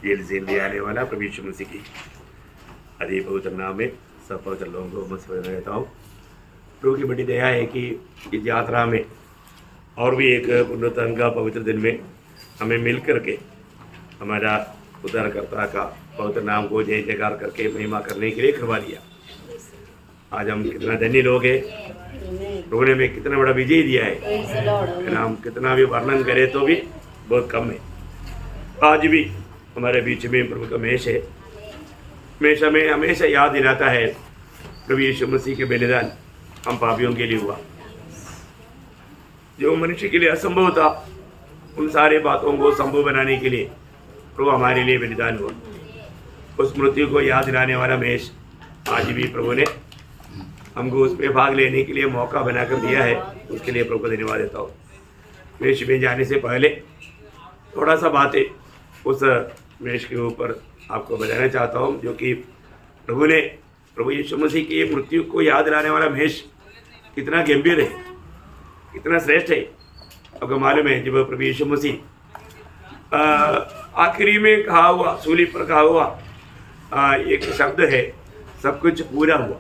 Jail से ले आने वाला प्रभु यीशु मसीह की अति पवित्र नाम में सब पवित्र लोगों को मैं समझ रहता हूँ। प्रभु की बड़ी दया है कि इस यात्रा में और भी एक पुण्यतन का पवित्र दिन में हमें मिल करके हमारा उद्धारकर्ता का पवित्र नाम को जय जयकार करके महिमा करने के लिए करवा दिया। आज हम कितना धन्य लोग हैं। प्रभु ने हमें कितना बड़ा विजय दिया है। हम कितना भी वर्णन करें तो भी बहुत कम है। आज भी हमारे बीच में प्रभु का मेष है। मेष हमें हमेशा याद दिलाता है प्रभु यीशु मसीह के बलिदान हम पापियों के लिए हुआ। जो मनुष्य के लिए असंभव था उन सारे बातों को संभव बनाने के लिए प्रभु हमारे लिए बलिदान हुआ। उस मृत्यु को याद दिलाने वाला मेष आज भी प्रभु ने हमको उसमें भाग लेने के लिए मौका बनाकर दिया है। उसके लिए प्रभु को धन्यवाद देता हूँ। मेष में जाने से पहले थोड़ा सा बातें उस मेष के ऊपर आपको बताना चाहता हूँ, जो कि प्रभु यीशु मसीह की मृत्यु को याद दिलाने वाला मेष कितना गंभीर है, कितना श्रेष्ठ है। आपको मालूम है जब प्रभु यीशु मसीह आखिरी में कहा हुआ, सूली पर कहा हुआ एक शब्द है, सब कुछ पूरा हुआ,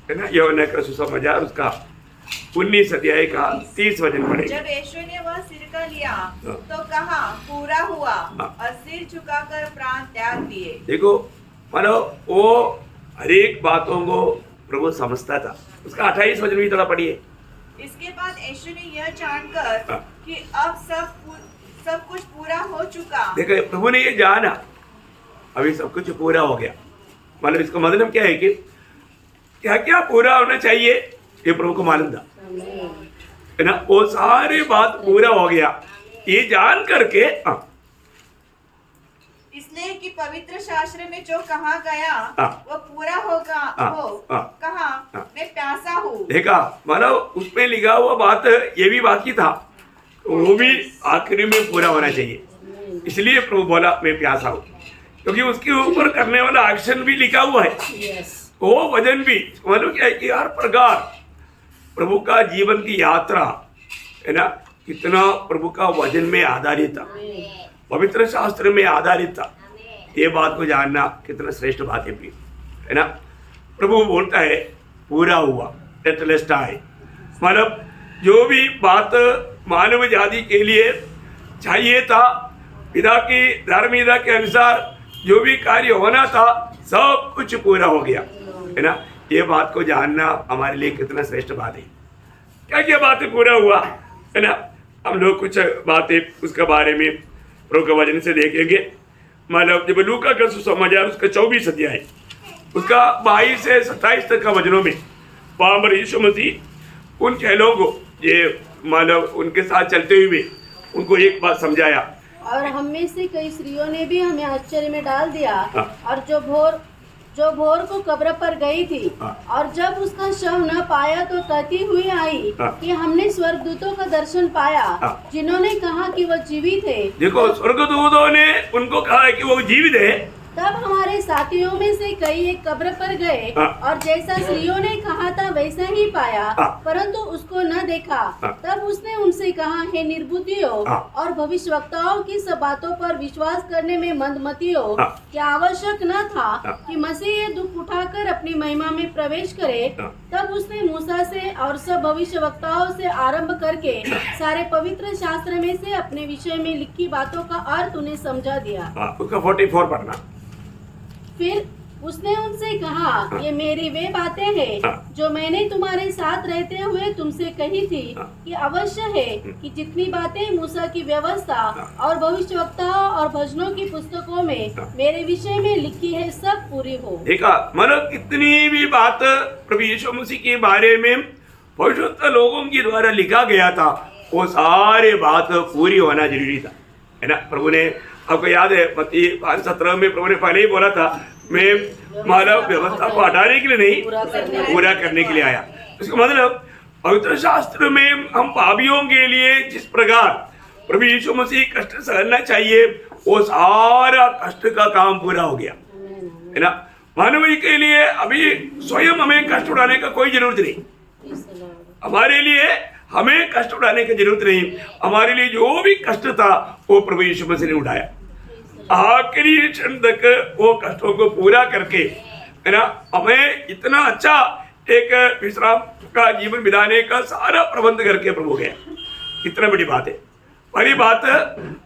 है ना। यूहन्ना का सुसमाचार उसका 19 अध्याय का 30 वचन पढ़े। जब यीशु ने वह सिरका लिया तो कहा पूरा हुआ और सिर झुकाकर प्राण त्याग दिए। देखो मानो वो हर एक बातों को प्रभु समझता था। उसका 28 वचन भी थोड़ा पढ़िए। इसके बाद यीशु ने यह जानकर कि अब सब कुछ पूरा हो चुका। देखो प्रभु ने ये जाना अभी सब कुछ पूरा हो गया। मतलब इसका मतलब क्या है कि क्या क्या पूरा होना चाहिए ये प्रभु को मालूम था, है ना। वो सारी बात पूरा हो गया ये जान करके इसलिए कि पवित्र शास्त्र में जो कहा गया वो पूरा होगा हो कहा मैं प्यासा हूँ। देखा मतलब उसमें लिखा हुआ बात ये भी बाकी था, वो भी आखिरी में पूरा होना चाहिए। इसलिए प्रभु बोला मैं प्यासा हूँ, क्योंकि उसके ऊपर करने वाला एक्शन भी लिखा हुआ है। वो वजन भी मतलब क्या है कि हर प्रकार प्रभु का जीवन की यात्रा, है ना, कितना प्रभु का वजन में आधारित था, पवित्र शास्त्र में आधारित था। ये बात को जानना कितना श्रेष्ठ बात है ना। प्रभु बोलता है पूरा हुआ, टेटलेस्टाई, मतलब जो भी बात मानव जाति के लिए चाहिए था, पिता की धार्मिकता के अनुसार जो भी कार्य होना था सब कुछ पूरा हो गया, है ना। ये बात को जानना हमारे लिए कितना श्रेष्ठ बात है। क्या क्या बातें पूरा हुआ, है ना। हम लोग कुछ बातें उसके बारे में प्रभु के वचन से देखेंगे। मतलब जब लूका का सुसमाचार उसका 24 अध्याय उसका 22 से 27 तक का वचनों में वहाँ पर यीशु मसीह उन चेलों को ये मतलब उनके साथ चलते हुए उनको एक बात समझाया। और हम में से कई स्त्रियों ने भी हमें आश्चर्य में डाल दिया। और जो भोर को कब्र पर गई थी और जब उसका शव न पाया तो कहती हुई आई कि हमने स्वर्गदूतों का दर्शन पाया जिन्होंने कहा कि वो जीवित है। देखो स्वर्गदूतों ने उनको कहा कि वो जीवित है। तब हमारे साथियों में से कई एक कब्र पर गए और जैसा स्त्रियों ने कहा था वैसा ही पाया, परंतु उसको न देखा। तब उसने उनसे कहा, हे निर्बुद्धियों और भविष्यवक्ताओं की सब बातों पर विश्वास करने में मंदमतियों, क्या आवश्यक न था कि मसीह ये दुख उठाकर अपनी महिमा में प्रवेश करे। तब उसने मूसा से और सब भविष्यवक्ताओं से आरंभ करके सारे पवित्र शास्त्र में से अपने विषय में लिखी बातों का अर्थ उन्हें समझा दिया। उसका 44 पढ़ना। फिर उसने उनसे कहा, ये मेरी वे बातें हैं जो मैंने तुम्हारे साथ रहते हुए तुमसे कही थी कि अवश्य है कि जितनी बातें मूसा की व्यवस्था और भविष्यवक्ताओं और भजनों की पुस्तकों में मेरे विषय में लिखी है सब पूरी हो। देखा मतलब कितनी भी बात प्रभु यीशु मसीह के बारे में भविष्यवक्ता लोगों के द्वारा लिखा गया था वो सारे बात पूरी होना जरूरी था, है ना। प्रभु ने आपको याद है मत्ती 5:17 में प्रभु ने पहले ही बोला था मैं मानव व्यवस्था को हटाने के लिए नहीं पूरा करने के लिए आया। इसका मतलब पवित्र शास्त्र में हम पापियों के लिए जिस प्रकार प्रभु यीशु मसीह कष्ट सहना चाहिए वो सारा कष्ट का काम पूरा हो गया, है ना। मानव के लिए अभी स्वयं हमें कष्ट उठाने का कोई जरूरत नहीं। हमारे लिए हमें कष्ट उठाने की जरूरत नहीं। हमारे लिए जो भी कष्ट था वो प्रभु यीशु मसीह ने उठाया। आखिरी क्षण तक वो कष्टों को पूरा करके, है ना, हमें इतना अच्छा एक विश्राम का जीवन बिताने का सारा प्रबंध करके प्रभु गया। कितना बड़ी बात है। पहली बात,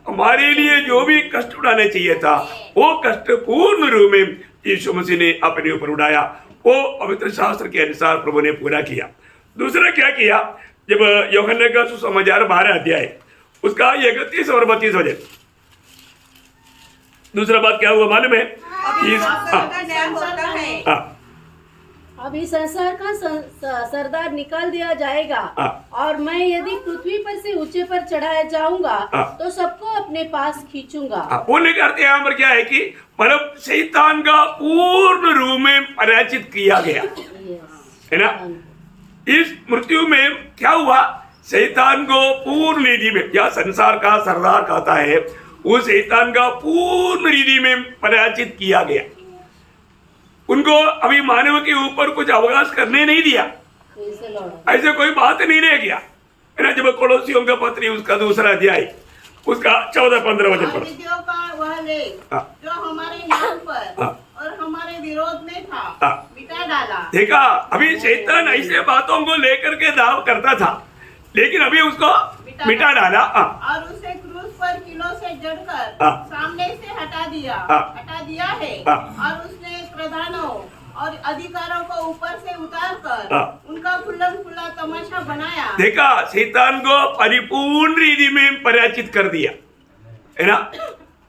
हमारे लिए जो भी कष्ट उठाने चाहिए था वो कष्ट पूर्ण रूप में यीशु मसीह ने अपने ऊपर उठाया। वो पवित्र शास्त्र के अनुसार प्रभु ने पूरा किया। दूसरा क्या किया, जब यूहन्ना का सुसमाचार 12 अध्याय उसका 31 और 32 वचन, दूसरा बात क्या हुआ मालूम है? अब इस संसार का सरदार निकाल दिया जाएगा और मैं यदि पृथ्वी पर से ऊंचे पर चढ़ाया जाऊंगा तो सबको अपने पास खींचूंगा। बोलने का अर्थ यहाँ पर क्या है कि मतलब शैतान का पूर्ण रूप में पराजित किया गया, है ना। इस मृत्यु में क्या हुआ, शैतान को पूर्ण रीति में, या संसार का सरदार कहता है, वो शैतान का पूर्ण रीति में पराजित किया गया। उनको अभी मानव के ऊपर कुछ अवकाश करने नहीं दिया, ऐसे कोई बात नहीं रह गया, है ना। जब कोलोसियों का पत्री उसका 2 अध्याय उसका 14-15 वचन पर वह लेख जो हमारे नाम पर और हमारे विरोध में था मिटा डाला। देखा, अभी शैतान ऐसे बातों को लेकर के दाव करता था, लेकिन अभी उसको मिटा डाला और उसे क्रूस पर किलों से जड़कर सामने से हटा दिया है। और उसने प्रधानों और अधिकारों को ऊपर से उतार कर उनका खुल्ला तमाशा बनाया। देखा, शैतान को परिपूर्ण रीति में पराजित कर दिया, है ना।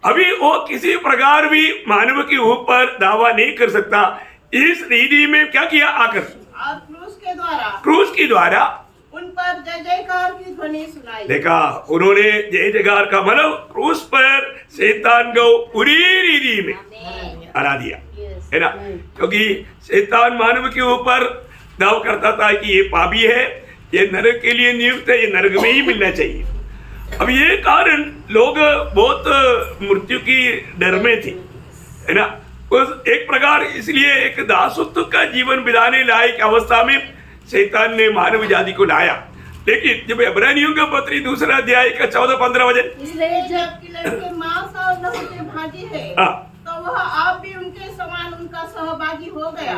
अभी वो किसी प्रकार भी मानव के ऊपर दावा नहीं कर सकता। इस रीति में क्या किया, आकर और क्रूस के द्वारा उन पर जय जयकार की ध्वनि सुनाई। देखा, उन्होंने जय जयकार का मतलब क्रूस पर शैतान को पूरी रीति में हरा दिया, है ना। क्योंकि शैतान मानव के ऊपर दाव करता था कि ये पापी है, ये नरक के लिए नियुक्त है, ये नरक में ही मिलना चाहिए। अब ये कारण लोग बहुत मृत्यु की डर में थे, है ना। उस एक प्रकार इसलिए एक दासत्व का जीवन बिताने लायक अवस्था में शैतान ने मानव जाति को लाया। लेकिन जब इब्रानियों का पत्री 2 अध्याय का 14-15 वचन, इसलिए जबकि लड़के मांस और लहू के भागी है तो वह आप भी उनके समान उनका सहभागी हो गया,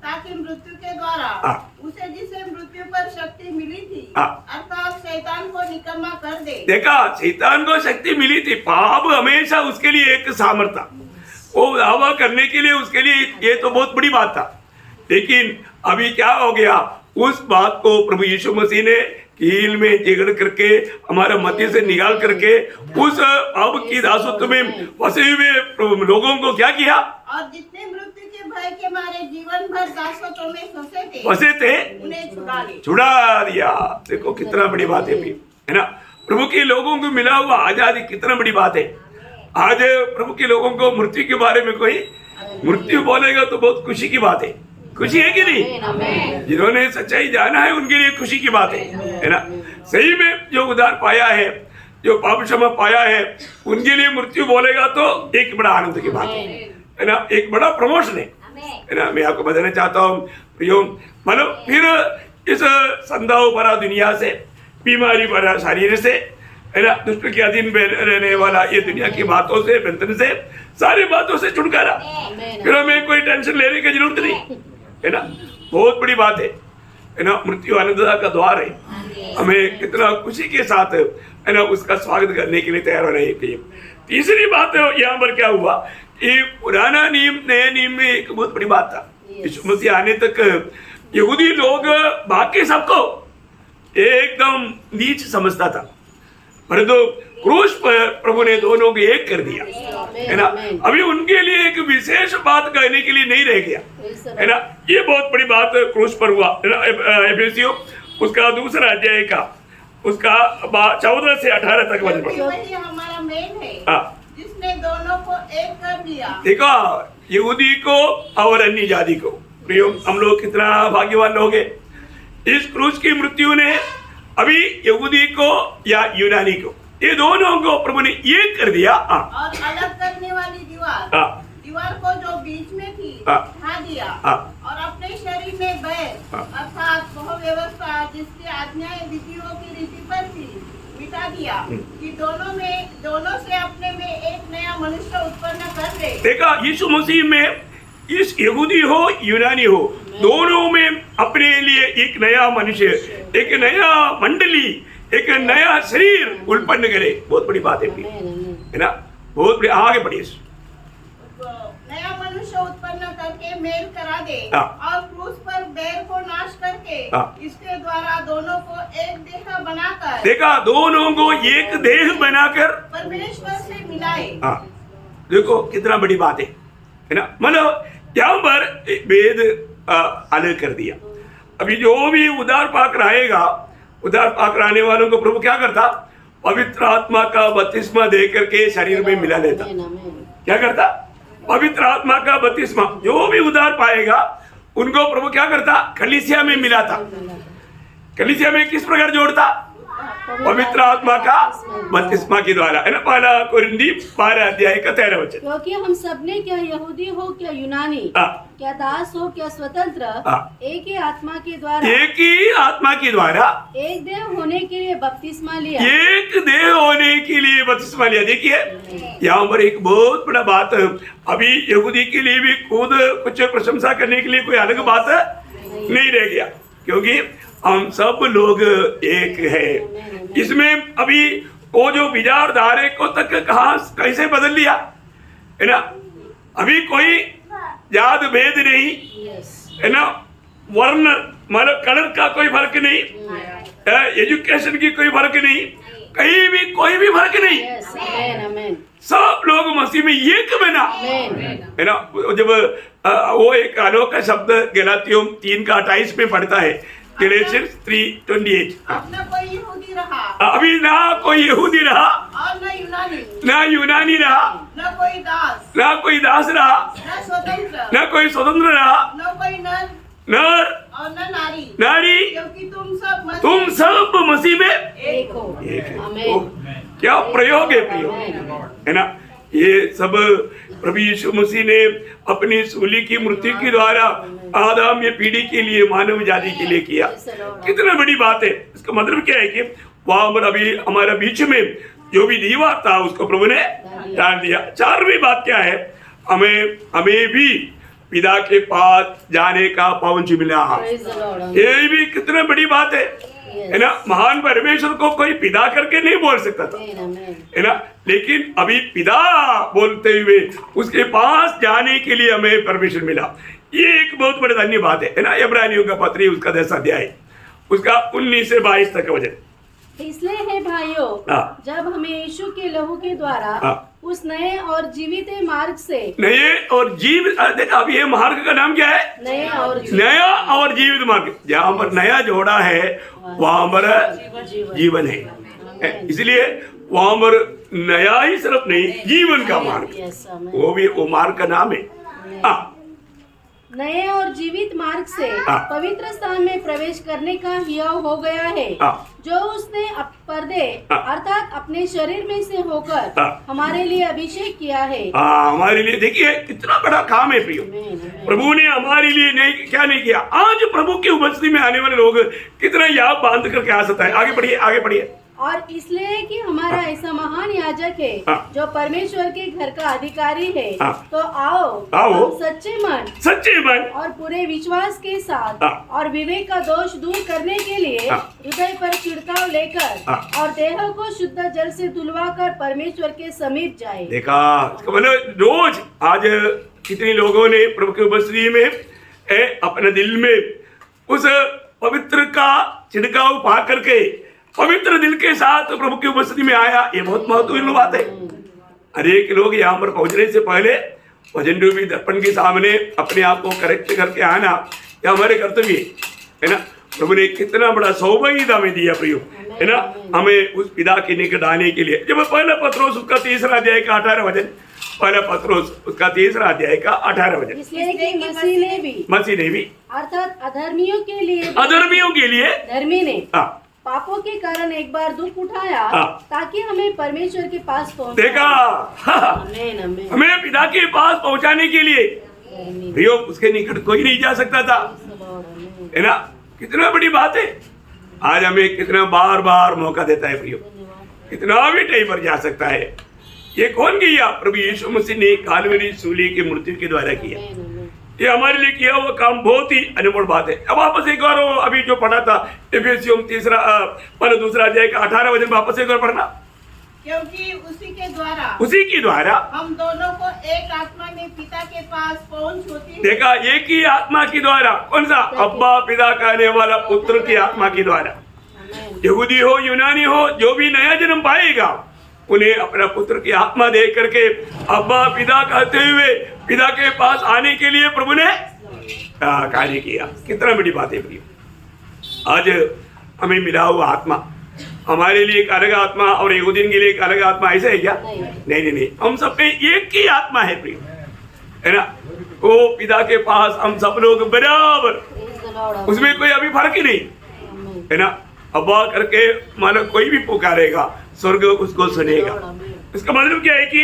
ताकि मृत्यु के द्वारा उसे जिसे मृत्यु पर शक्ति मिली थी अर्थात शैतान को निकम्मा कर दे। देखा, शैतान को शक्ति मिली थी, पाप हमेशा उसके लिए एक सामर्थ्य, वो दावा करने के लिए उसके लिए ये तो बहुत बड़ी बात था। लेकिन अभी क्या हो गया, उस बात को प्रभु यीशु मसीह ने कील में जिगड़ करके हमारा मध्य से निकाल करके उस पाप की दासत्व में फंसे हुए लोगों को क्या किया, और जितने मृत्यु के भय के मारे जीवन भर दासत्व में फंसे थे उन्हें छुड़ा दिया। देखो कितना बड़ी बात है, है ना। प्रभु के लोगों को मिला हुआ आजादी कितना बड़ी बात है। आज प्रभु के लोगों को मृत्यु के बारे में कोई मृत्यु बोलेगा तो बहुत खुशी की बात है। खुशी है कि नहीं? जिन्होंने सच्चाई जाना है उनके लिए खुशी की बात है ना। सही में जो उद्धार पाया है, जो पाप क्षमा पाया है, उनके लिए मृत्यु बोलेगा तो एक बड़ा आनंद की बात है ना, एक बड़ा प्रमोशन है ना। मैं आपको बताना चाहता हूँ प्रियो, मतलब फिर इस संदाओ भरा दुनिया से, बीमारी भरा शरीर से, है ना, दुष्ट के अधीन रहने वाला ये दुनिया की बातों से, बंधन से, सारी बातों से छुटकारा, फिर हमें कोई टेंशन लेने की जरूरत नहीं, है ना। बहुत बड़ी बात है ना। मृत्यु आनंदता का द्वार है, हमें कितना खुशी के साथ, है ना, उसका स्वागत करने के लिए तैयार होना चाहिए। तीसरी बात यहाँ पर क्या हुआ कि पुराना नियम नए नियम में एक बहुत बड़ी बात था। यीशु मसीह आने तक यहूदी लोग बाकी सबको एकदम नीच समझता था, परंतु क्रूस पर प्रभु ने दोनों को एक कर दिया, है ना। अभी उनके लिए एक विशेष बात कहने के लिए नहीं रह गया, है ना। ये बहुत बड़ी बात क्रूस पर हुआ, है ना। एफेसियों उसका 2 अध्याय का उसका 14 से 18 तक वचन पढ़ो। वही हमारा मेल है जिसने दोनों को एक कर दिया। देखो, यहूदी को और अन्य जाति को। प्रियो, हम लोग कितना भाग्यवान लोग हैं। इस क्रूस की मृत्यु ने अभी यहूदी को या यूनानी को, ये दोनों को प्रभु ने एक कर दिया। और अलग करने वाली दीवार को जो बीच में थी हटा दिया और अपने शरीर में बैर अर्थात वह व्यवस्था जिसकी आज्ञाएं विधियों की रीति पर थी मिटा दिया कि दोनों से अपने में एक नया नया मनुष्य उत्पन्न कर दे। देखा, यीशु मसीह में इस यहूदी हो यूनानी हो, दोनों में अपने लिए एक नया मनुष्य, एक नया मंडली, एक नया शरीर उत्पन्न करे। बहुत बड़ी बात है है ना, बहुत बड़ी। आगे बढ़िए। नया मनुष्य उत्पन्न करके मेल करा दे हाँ। और क्रूस पर बैर को नाश करके हाँ। इसके द्वारा दोनों को एक देह बनाकर देखा, दोनों को एक देह बनाकर परमेश्वर से मिलाए। हाँ, देखो कितना बड़ी बात है ना। मतलब यहाँ पर वेद अलग कर दिया। अभी जो भी उदार पाक रहेगा, उदार पाक रहने वालों को प्रभु क्या करता, पवित्र आत्मा का बपतिस्मा दे करके शरीर में मिला लेता। क्या करता, पवित्र आत्मा का बपतिस्मा जो भी उदार पाएगा उनको प्रभु क्या करता, कलीसिया में मिलाता। कलीसिया में किस प्रकार जोड़ता, पवित्र आत्मा का बपतिस्मा के द्वारा, है ना। पहला कोरिन्थी 12 अध्याय का 13 वचन। क्योंकि हम सबने, क्या यहूदी हो क्या यूनानी, क्या दास हो क्या स्वतंत्र, एक ही आत्मा के द्वारा, एक ही आत्मा के द्वारा एक देह होने के लिए बपतिस्मा लिया। एक देह होने के लिए बपतिस्मा लिया। देखिए यहाँ पर एक बहुत बड़ा बात, अभी यहूदी के लिए भी खुद कुछ प्रशंसा करने के लिए कोई अलग बात नहीं रह गया, क्योंकि हम सब लोग एक है। इसमें अभी वो जो विचारधारे को तक कहाँ कैसे बदल लिया, है ना। अभी कोई जात भेद नहीं, है ना, वर्ण मतलब कलर का कोई फर्क नहीं, एजुकेशन की कोई फर्क नहीं, कहीं भी कोई भी फर्क नहीं। सब लोग मसीह में एक बना, है ना। जब वो एक अनोखा शब्द गलातियों 3:28 में पढ़ता है, गैलेशियंस 3:28। अब न कोई यहूदी रहा, अभी ना कोई यहूदी रहा और न यूनानी, ना यूनानी रहा, न कोई दास, ना कोई दास रहा, न स्वतंत्र, ना कोई स्वतंत्र रहा, न कोई नर नर और न नारी, नारी, क्योंकि तुम सब मसीह में एक हो। एक है। ओह, क्या प्रयोग है प्रियो, है ना। ये सब प्रभु यीशु मसीह ने अपनी सूली की मृत्यु के द्वारा आदम ये पीढ़ी के लिए, मानव जाति के लिए किया। कितना बड़ी बात है। इसका मतलब क्या है कि वहां पर अभी हमारा बीच में जो भी दीवार था उसको प्रभु ने डाल दिया। 4वीं बात क्या है, हमें भी पिता के पास जाने का पहुंच मिला। ये भी कितना बड़ी बात है ना। महान परमेश्वर को कोई पिता करके नहीं बोल सकता था, है ना, लेकिन अभी पिता बोलते हुए उसके पास जाने के लिए हमें परमेश्वर मिला। ये एक बहुत बड़ी धन्य बात है ना। इब्रानियों का पत्री उसका 10 अध्याय उसका 19 से 22 तक वचन। इसलिए है भाइयों, जब हमें यीशु के लहू के द्वारा उस नए और जीवित मार्ग से, नए और जीवित, देखा अभी ये मार्ग का नाम क्या है, नया और जीवित मार्ग। जहाँ पर नया जोड़ा है वहां पर जीवन है, इसलिए वहां पर नया ही सिर्फ नहीं, जीवन का मार्ग, वो मार्ग का नाम है। नए और जीवित मार्ग से पवित्र स्थान में प्रवेश करने का हियाव हो गया है, जो उसने पर्दे अर्थात अपने शरीर में से होकर हमारे लिए अभिषेक किया है। हमारे लिए देखिए कितना बड़ा काम है प्रियो। प्रभु ने हमारे लिए नहीं क्या नहीं किया। आज प्रभु की उपस्थिति में आने वाले लोग कितना याद बांध करके आ सकता है। आगे बढ़िए, आगे बढ़िए। और इसलिए कि हमारा ऐसा महान याजक है जो परमेश्वर के घर का अधिकारी है, तो आओ हम सच्चे मन और पूरे विश्वास के साथ और विवेक का दोष दूर करने के लिए हृदय पर छिड़काव लेकर और देह को शुद्ध जल से धुलवा कर परमेश्वर के समीप जाए। देखा, मतलब रोज आज कितने लोगों ने प्रभु की उपस्थिति में अपने दिल में उस पवित्र का छिड़काव पा करके पवित्र दिल के साथ प्रभु की उपस्थिति में आया। ये बहुत महत्वपूर्ण बात है। अनेक लोग यहाँ पर पहुंचने से पहले भजन रूपी दर्पण के सामने अपने आप को करेक्ट करके आना, यह हमारे कर्तव्य है ना। प्रभु ने कितना बड़ा सौभाग्य हमें दिया प्रियो, है ना, हमें उस पिता के निकट आने के लिए। जब पहला पत्रोस उसका 3 अध्याय का 18 वचन, पहला पत्रोस उसका 3 अध्याय का 18 वचन, इसलिए कि मसीह ने भी अर्थात अधर्मियों के लिए धर्मी ने पापों के कारण एक बार दुख उठाया, ताकि हमें परमेश्वर के पास पहुंचाए। देखा, हमें पिता के पास पहुंचाने के लिए प्रियो उसके निकट कोई नहीं जा सकता था, है ना। कितना बड़ी बात है। आज हमें कितना बार बार मौका देता है प्रियो, कितना भी टाइम पर जा सकता है। ये कौन किया? प्रभु यीशु मसीह ने कालवरी सूली की मृत्यु के द्वारा किया। ये हमारे लिए किया हुआ काम बहुत ही अनमोल बात है। अब वापस एक बार अभी जो पढ़ा था एफेसियों 2 अध्याय का 18 वचन वापस एक बार पढ़ना। क्योंकि उसी के द्वारा हम दोनों को एक आत्मा में पिता के पास पहुंच होती है। देखा, एक ही आत्मा के द्वारा। कौन सा? अब्बा पिता कहने वाला पुत्र की आत्मा के द्वारा। यहूदी हो यूनानी हो, जो भी नया जन्म पाएगा उन्हें अपना पुत्र की आत्मा दे करके अब्बा पिता कहते हुए पिता के पास आने के लिए प्रभु ने कार्य किया। कितना बड़ी बात है प्रिय। आज हमें मिला हुआ आत्मा हमारे लिए एक अलग आत्मा और यहूदियों के लिए एक अलग आत्मा, ऐसा है क्या? नहीं, हम सब में एक ही आत्मा है प्रिय, है ना। वो पिता के पास हम सब लोग बराबर, उसमें कोई अभी फर्क ही नहीं, है ना। अब्बा करके मानो कोई भी पुकारेगा स्वर्ग उसको सुनेगा। इसका मतलब क्या है कि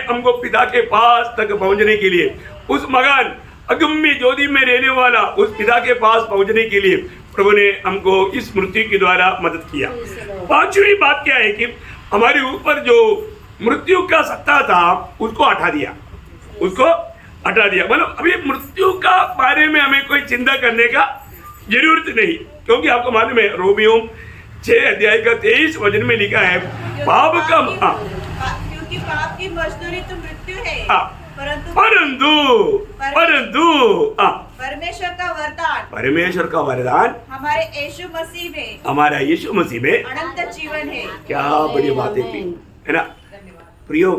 हमको पिता के पास तक पहुंचने के लिए, उस मकान अगम्य ज्योति में रहने वाला उस पिता के पास पहुंचने के लिए प्रभु ने हमको इस मृत्यु के द्वारा मदद किया। पांचवी बात क्या है कि हमारे ऊपर जो मृत्यु का सत्ता था उसको हटा दिया, मतलब अभी मृत्यु का बारे में हमें कोई चिंता करने का जरूरत नहीं, क्योंकि आपको मालूम है रोमियो 6 अध्याय का 23 वचन में लिखा है पाप का क्योंकि पाप की मजदूरी तो मृत्यु है, परंतु परमेश्वर का वरदान हमारा यीशु मसीह में अनंत जीवन है। क्या बड़ी बात है ना प्रियो।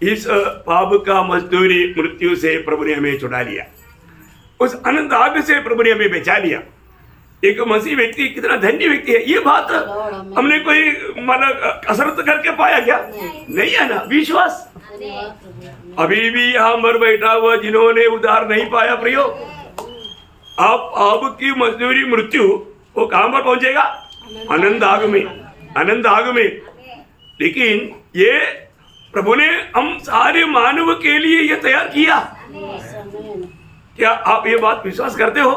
इस पाप का मजदूरी मृत्यु से प्रभु ने हमें छुड़ा लिया, उस अनंत आग से प्रभु ने हमें बचा लिया। एक मसीह व्यक्ति कितना धन्य व्यक्ति है, ये बात हमने कोई मतलब कसरत करके पाया क्या? नहीं है ना, विश्वास। अभी भी यहाँ मर बैठा हुआ जिन्होंने उद्धार नहीं पाया प्रियो, आप आपकी मजदूरी मृत्यु वो कहां पर पहुंचेगा? आनंद आग में। लेकिन ये प्रभु ने हम सारे मानव के लिए ये तैयार किया। क्या आप ये बात विश्वास करते हो?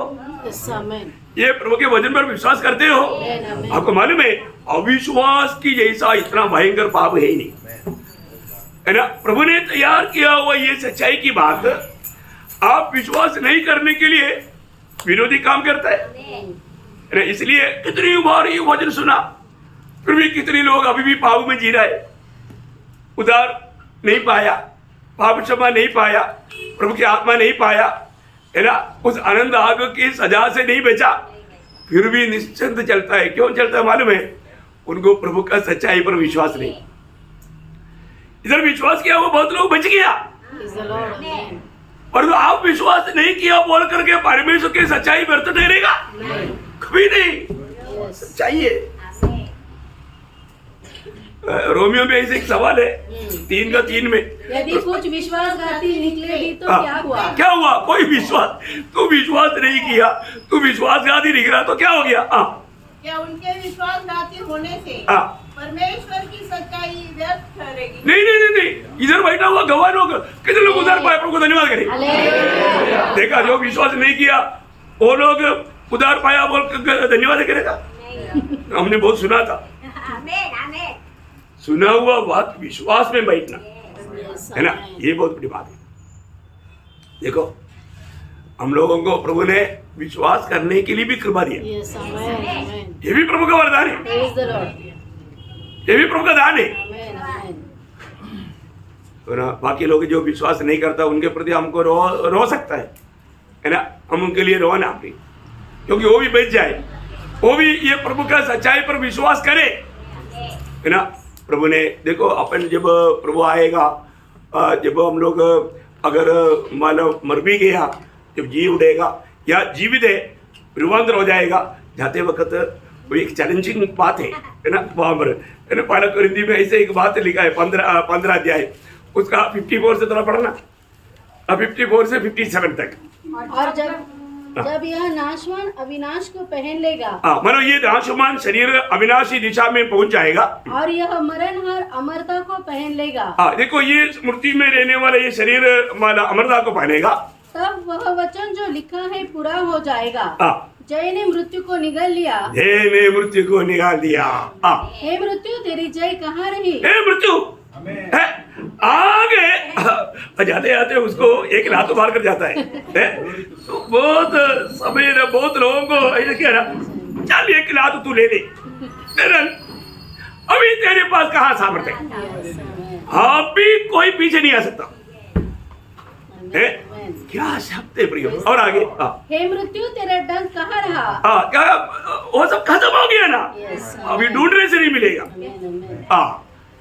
ये प्रभु के वचन पर विश्वास करते हो? आपको मालूम है अविश्वास की जैसा इतना भयंकर पाप है ही नहीं, है ना। प्रभु ने तैयार किया हुआ ये सच्चाई की बात आप विश्वास नहीं करने के लिए विरोधी काम करता है ना। इसलिए कितनी बार ये वचन सुना, फिर भी कितने लोग अभी भी पाप में जी रहे, उद्धार नहीं पाया, पाप क्षमा नहीं पाया, प्रभु की आत्मा नहीं पाया, है ना। उस आनंद आग की सजा से नहीं बचा, फिर भी निश्चिंत चलता है। क्यों चलता है मालूम है? उनको प्रभु का सच्चाई पर विश्वास नहीं। इधर विश्वास किया वो बहुत लोग बच गया, और आप विश्वास नहीं किया बोल करके परमेश्वर की सच्चाई व्यर्थ ठहरेगा? कभी नहीं। सच्चाई है। रोमियो में ऐसे एक सवाल है 3 का 3 में, यदि कुछ विश्वासघाती निकले भी तो क्या हुआ? कोई विश्वास, तू विश्वास नहीं किया, तू विश्वासघाती निकला तो क्या हो गया? क्या उनके विश्वासघाती होने से परमेश्वर की सच्चाई व्यर्थ ठहरेगी? नहीं, इधर बैठा हुआ गवाह लोग कितने लोग उधर पाए, प्रभु को धन्यवाद करें। देखा, जो विश्वास नहीं किया वो लोग उधार पाया बोल धन्यवाद करेगा। हमने बहुत सुना था, सुना हुआ बात विश्वास में बैठना, है ना, ये बहुत बड़ी बात है। देखो, हम लोगों को प्रभु ने विश्वास करने के लिए भी कृपा दिया, ये भी प्रभु का वरदान है, ये भी प्रभु का दान है। तो ना बाकी लोग जो विश्वास नहीं करता उनके प्रति हमको रो सकता है ना, हम उनके लिए रो ना अपनी, क्योंकि वो भी बच जाए, वो भी ये प्रभु का सच्चाई पर विश्वास करे, है ना। प्रभु ने देखो, अपन जब प्रभु आएगा, जब हम लोग अगर मानव मर भी गया, जब जी उठेगा या जीवित है रूपांतर हो जाएगा, जाते वक्त वो एक चैलेंजिंग बात है ना, वहाँ पर, है ना। पहला कोरिन्थी में ऐसे एक बात लिखा है 15 अध्याय, उसका 54 से थोड़ा पढ़ना, 54 से 57 तक। और जब यह नाशवान अविनाश को पहन लेगा, मतलब ये नाशवान शरीर अविनाशी दिशा में पहुंच जाएगा, और यह मरणहार अमरता को पहन लेगा। देखो, ये स्मृति में रहने वाला ये शरीर अमरता को पहनेगा, तब वह वचन जो लिखा है पूरा हो जाएगा। जय ने मृत्यु को निगल लिया, जय ने मृत्यु को निकाल दिया। हे मृत्यु तेरी जय कहाँ रही? हे मृत्यु है आगे जाते जाते उसको एक लात मार कर जाता है, तो बहुत समय ना बहुत लोगों को ऐसा कह रहा चल एक लात तू ले ले, अभी तेरे पास कहाँ सामर्थ्य है, अभी कोई पीछे नहीं आ सकता है। क्या शब्द है प्रियो। और आगे हे मृत्यु तेरा डंक कहाँ रहा? क्या वो सब खत्म हो गया ना, अभी ढूंढने से नहीं मिलेगा।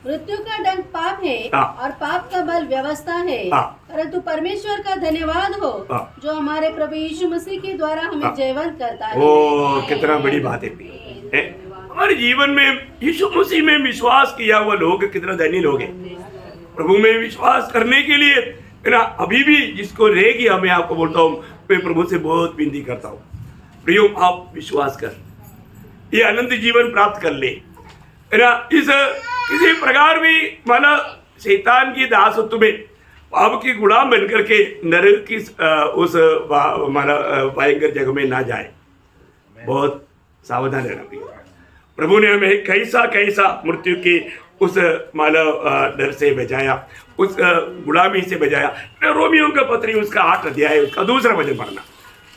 मृत्यु का डंक पाप है और पाप का बल व्यवस्था है, परंतु परमेश्वर का धन्यवाद हो जो हमारे प्रभु यीशु मसीह के द्वारा हमें जयवंत करता है। ओ कितना बड़ी बात है। हमारे जीवन में यीशु मसीह में विश्वास किया हुआ लोग कितना धनी लोग हैं। प्रभु में विश्वास करने के लिए ना अभी भी जिसको रह गया, मैं आपको बोलता हूँ, मैं प्रभु से बहुत विनती करता हूँ, प्रियो आप विश्वास कर, ये अनंत जीवन प्राप्त कर ले ना। इस किसी प्रकार भी माना शैतान की दासत्व में पाप की गुलाम बन करके नरक की उस माना भयंकर जगह में ना जाए, बहुत सावधान रहना प्रिय। प्रभु ने हमें कैसा कैसा मृत्यु की उस मानव डर से बचाया, उस गुलामी से बचाया। रोमियो का पत्री उसका 8 अध्याय उसका दूसरा वचन पढ़ना,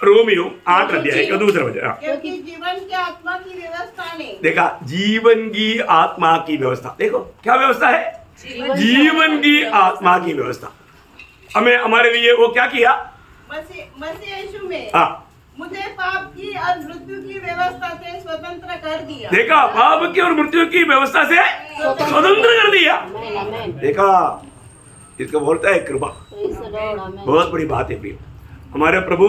रोमियो 8 अध्याय का दूसरा वचन। क्योंकि जीवन की आत्मा की व्यवस्था ने देखा, जीवन की आत्मा की व्यवस्था, देखो क्या व्यवस्था है, जीवन की आत्मा की व्यवस्था। हमें हमारे लिए वो क्या किया, मसीह यीशु में मुझे पाप की और मृत्यु की व्यवस्था से स्वतंत्र कर दिया। देखा, पाप की और मृत्यु की व्यवस्था से स्वतंत्र कर दिया। देखा, इसको बोलता है कृपा, बहुत बड़ी बात है प्रिय। हमारे प्रभु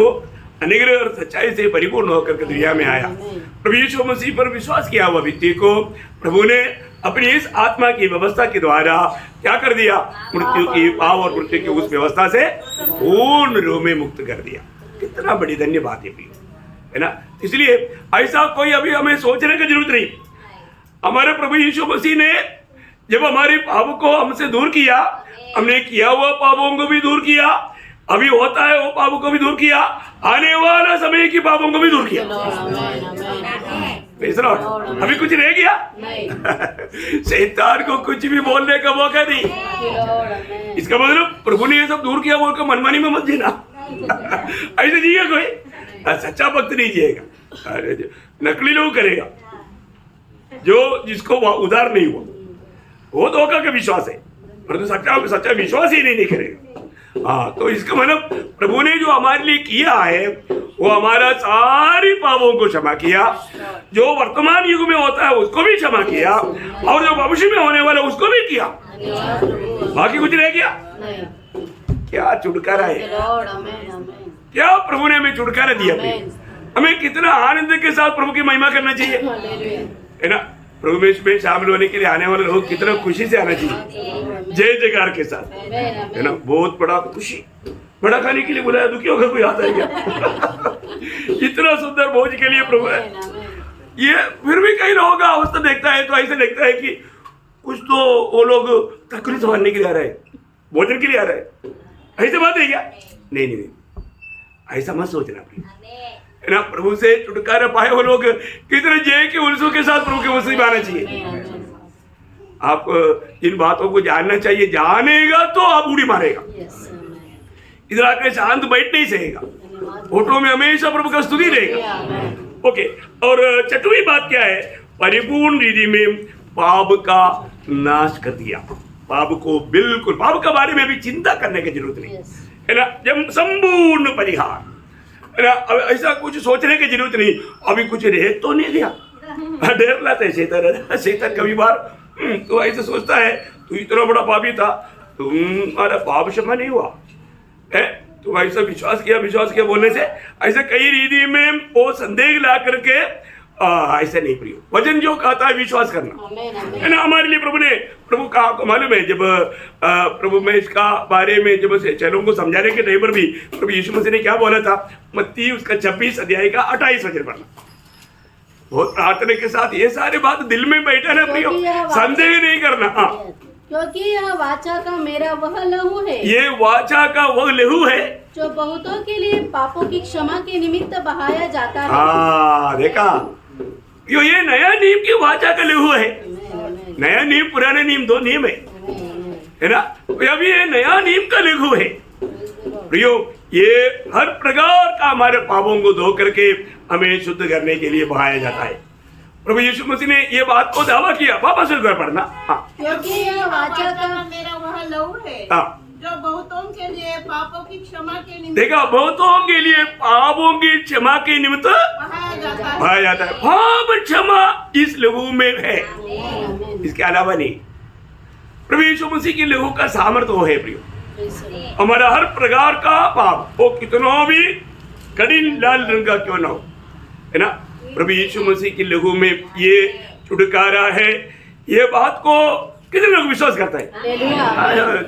अनुग्रह और सच्चाई से परिपूर्ण होकर के दुनिया में आया। प्रभु यीशु मसीह पर विश्वास किया हुआ व्यक्ति को प्रभु ने अपनी इस आत्मा की व्यवस्था के द्वारा क्या कर दिया, मृत्यु की, पाप और मृत्यु की उस व्यवस्था से पूर्ण रूप में मुक्त कर दिया। कितना बड़ी धन्य बात है प्रिय, है ना। इसलिए ऐसा कोई अभी हमें सोचने की जरूरत नहीं। हमारे प्रभु यीशु मसीह ने जब हमारे पाप को हमसे दूर किया, हमने किया हुआ पापों को भी दूर किया, अभी होता है वो पापों को भी दूर किया, आने वाला समय की पापों को भी दूर किया। अभी कुछ रह गया शैतान को कुछ भी बोलने का मौका नहीं। इसका मतलब प्रभु ने ये सब दूर किया, बोलकर मनमानी में मत जीना। ऐसे जिएगा कोई, सच्चा भक्त नहीं जिएगा, नकली लोग करेगा। जो जिसको उधार नहीं हुआ वो धोखा का विश्वास है, परंतु सच्चा विश्वास ही नहीं करेगा। हाँ, तो इसका मतलब प्रभु ने जो हमारे लिए किया है वो हमारा सारी पापों को क्षमा किया, जो वर्तमान युग में होता है उसको भी क्षमा किया, और जो भविष्य में होने वाला उसको भी किया। बाकी कुछ रह गया? क्या छुटकारा है, क्या प्रभु ने हमें छुटकारा दिया। हमें कितना आनंद के साथ प्रभु की महिमा करना चाहिए, है ना। प्रभु में शामिल होने के लिए आने वाले लोग कितना खुशी से आना चाहिए, जय जयकार के साथ, है ना। बहुत बड़ा खुशी, बड़ा खाने के लिए बुलाया, दुखी होकर कोई आता है क्या? इतना सुंदर भोज के लिए प्रभु है। ये फिर भी कई लोगों का अवस्था देखता है तो ऐसे लगता है कि कुछ तो वो लोग तकलीफ संभालने के लिए आ रहे हैं, भोजन के लिए आ रहे हैं, ऐसे बात है क्या? नहीं नहीं, ऐसा मत सोचना है ना। प्रभु से छुटकारा पाए वो लोग कितने जय के उल्लास के साथ प्रभु के वश में आना चाहिए। आप इन बातों को जानना चाहिए, जानेगा तो आप उड़ी मारेगा, इधर आकर शांत बैठ नहीं सकेगा, फोटो में हमेशा प्रभु का स्तुति रहेगा। ओके, और 6वीं बात क्या है, परिपूर्ण रीति में पाप का नाश कर दिया। पाप को बिल्कुल, पाप के बारे में भी चिंता करने की जरूरत नहीं, है ना। जब संपूर्ण परिहार, है ना, ऐसा कुछ सोचने की जरूरत नहीं। अभी कुछ रह तो नहीं गया, डर लाता है शैतान कभी बार तो ऐसे सोचता है तू इतना बड़ा पापी था, तुम्हारा पाप क्षमा नहीं हुआ है, तुम ऐसा विश्वास किया बोलने से ऐसे कई रीति में वो संदेह ला करके ऐसा नहीं प्रिय। वचन जो कहता है विश्वास करना, है ना। हमारे लिए प्रभु का आपको मालूम है, जब प्रभु में इसका बारे में जब चेलों को समझाने के टाइम पर भी प्रभु यीशु मसीह ने क्या बोला था, मत्ती उसका 26 अध्याय का 28 वचन पढ़ना। बहुत प्रार्थना के साथ ये सारे बात दिल में बैठा प्रिय, संदेह नहीं करना। क्योंकि यह वाचा का मेरा वह लहू है, ये वाचा का वह लहू है जो बहुतों के लिए पापों की क्षमा के निमित्त बहाया जाता है। देखा, ये नया नियम की वाचा का लहू है। नया नियम, पुराने नियम, 2 नियम है। है ना। अब ये नया नीम का लघु है प्रियो, ये हर प्रकार का हमारे पापों को धो करके हमें शुद्ध करने के लिए बहाया जाता है। प्रभु यीशु मसीह ने ये बात को दावा किया, वापस एक बार पढ़ना। हाँ क्योंकि यह वाचा का मेरा वह लहू है हाँ, जो बहुतों के लिए पापों की क्षमा के निमित्त देखा, बहुतों के लिए पापों की क्षमा के निमित्त बहाया जाता है। पाप क्षमा इस लघु में है, इसके अलावा नहीं। प्रभु यीशु मसीह की लघु का सामर्थ्य वो है प्रियो, हमारा हर प्रकार का पाप वो कितना भी कठिन लाल रंग का क्यों ना हो, है ना। प्रभु यीशु मसीह की लघु में ये छुटकारा है। ये बात को कितने लोग विश्वास करता है?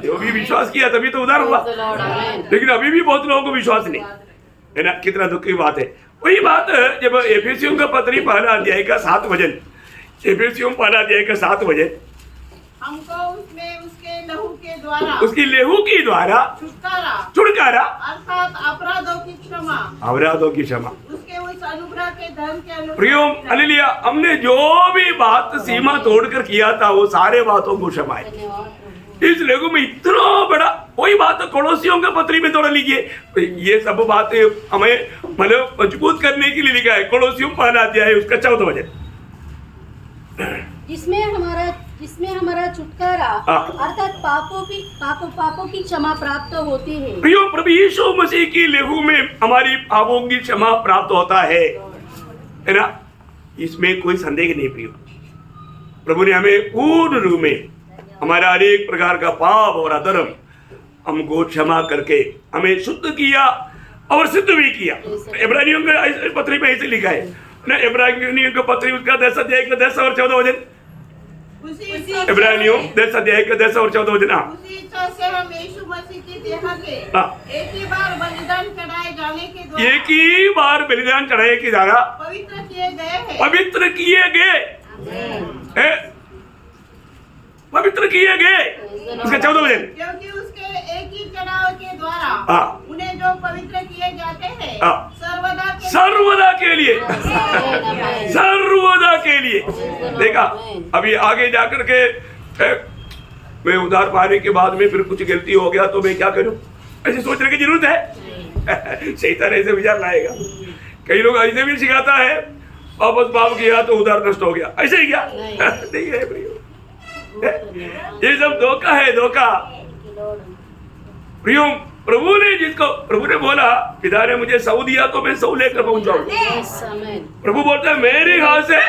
जो भी विश्वास किया तभी तो उद्धार हुआ, लेकिन अभी भी बहुत लोगों को विश्वास नहीं, है ना। कितना दुख की बात है। वही बात जब एफेसियों का पत्री पहला अध्याय का 7 वचन, एफेसियों पहला अध्याय का 7 वचन, हमको उसमें उसके लहू के द्वारा, उसकी लहू के द्वारा छुटकारा अर्थात अपराधों की क्षमा, अपराधों की क्षमा, उसके उस अनुग्रह के धन के अनुसार प्रियो हालेलुया, हमने जो भी बात सीमा तोड़कर किया था वो सारे बातों को क्षमा है। इस लघु में इतना बड़ा, वही बात कोलोसियों के पत्री में थोड़ा लिखिए, ये सब बातें हमें मतलब मजबूत करने के लिए लिखा है। कोलोसियों पहला अध्याय उसका 14 वचन, जिसमें हमारा छुटकारा अर्थात पापों की क्षमा प्राप्त होती है। प्रियो प्रभु यीशु मसीह की लहू में हमारी पापों की क्षमा प्राप्त होता है ना, इसमें कोई संदेह नहीं प्रियो। प्रभु ने हमें पूर्ण रूप में हमारा अनेक प्रकार का पाप और अधर्म हमको क्षमा करके हमें शुद्ध किया और सिद्ध भी किया। इब्रानियों के पत्री में ऐसे लिखा है ना, इब्रानियों के पत्री उसका 10 अध्याय का 10 और 14 वचन, इब्रानियों 10 अध्याय का 10 और 14 वचन। उसी इच्छा से हम यीशु मसीह की देह के एक ही बार बलिदान चढ़ाए जाने के द्वारा, एक ही बार बलिदान चढ़ाए के द्वारा पवित्र किए गए हैं, पवित्र किए गए, पवित्र किए गए। उसका 14 वचन, क्योंकि उसके एक ही चढ़ाव के द्वारा उन्हें जो पवित्र किए जाते हैं सर्वदा के लिए सर्वदा के लिए। देखा, अभी आगे जाकर के मैं उधार पाने के बाद में फिर कुछ गलती हो गया तो मैं क्या करूं, ऐसे सोचने की जरूरत है। शैतान ऐसे विचार लाएगा। कई लोग ऐसे भी सिखाता है, वापस पाप किया तो उधार नष्ट हो गया, ऐसे ही क्या नहीं है प्रियो, ये सब धोखा है, धोखा प्रियो। प्रभु ने जिसको, प्रभु ने बोला पिता ने मुझे 100 दिया तो मैं 100 लेकर पहुंचाऊंगा। प्रभु बोलता है मेरे हाथ से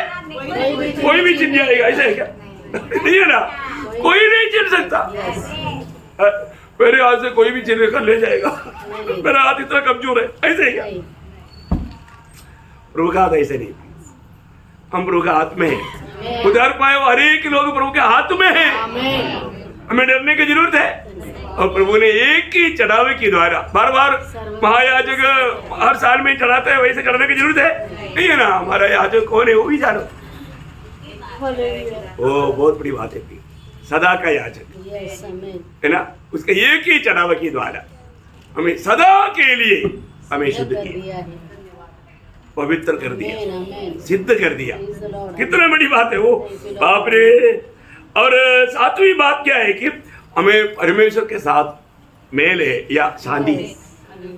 कोई भी चिन्ह जाएगा, ऐसा है क्या? नहीं है ना, कोई नहीं चिन्ह सकता। मेरे हाथ से कोई भी चिन्ह कर ले जाएगा, मेरा हाथ इतना कमजोर है, ऐसे है क्या? प्रभु का हाथ ऐसे नहीं, हम प्रभु का हाथ में है। उधार पाए हर एक लोग प्रभु के हाथ में है, हमें डरने की जरूरत है। और प्रभु ने एक ही चढ़ावे के द्वारा, बार बार महायाजक हर साल में चढ़ाते हैं, वैसे चढ़ाने की जरूरत है नहीं है ना। हमारा याजक कौन है वो भी जानो, वो बहुत बड़ी बात है, सदा का याजक है ना। उसके एक ही चढ़ावे के द्वारा हमें सदा के लिए हमें शुद्ध किया, पवित्र कर दिया, सिद्ध कर दिया। कितना बड़ी बात है वो, बाप रे। और 7वीं बात क्या है कि हमें परमेश्वर के साथ मेल है या शांति।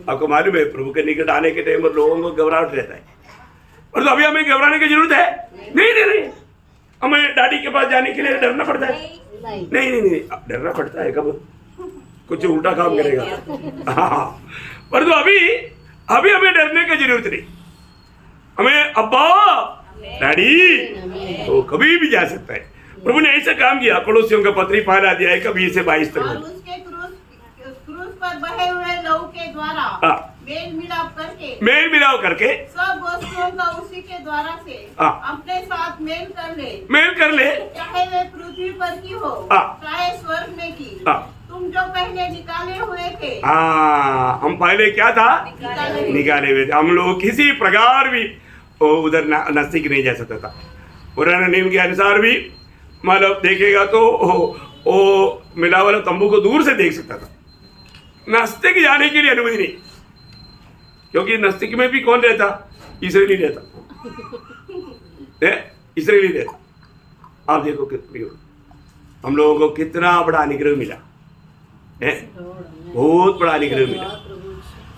आपको मालूम है प्रभु के निकट आने के टाइम पर लोगों को घबराहट रहता है, पर तो अभी हमें घबराने की जरूरत है नहीं। हमें डैडी के पास जाने के लिए डरना पड़ता है? नहीं, डरना पड़ता है कब कुछ उल्टा काम करेगा। पर तो अभी हमें डरने की जरूरत नहीं। हमें अब्बा डैडी तो कभी भी जा सकता है। प्रभु ने ऐसा काम किया। कोलोसियों का पत्री पहला अध्याय का 20 से 22 तक, और उसके क्रूस पर बहे हुए लहू के द्वारा मेल मिलाप करके सब वस्तुओं का उसी के द्वारा से अपने साथ मेल कर ले, चाहे वे पृथ्वी पर की हो चाहे स्वर्ग में की। तुम जो पहले निकाले हुए थे, हम पहले क्या था, निकाले हुए थे। हम लोग किसी प्रकार भी उधर नजदीक नहीं जा सकता था। पुराने नियम के अनुसार भी मतलब देखेगा तो वो मिला वाला तंबू को दूर से देख सकता था, नजदीक जाने के लिए अनुमति नहीं, क्योंकि नजदीक में भी कौन रहता, इस्राएली रहता, इस्राएली रहता। आप देखो हम लोगों को कितना बड़ा अनुग्रह मिला। है? बहुत बड़ा अनुग्रह मिला,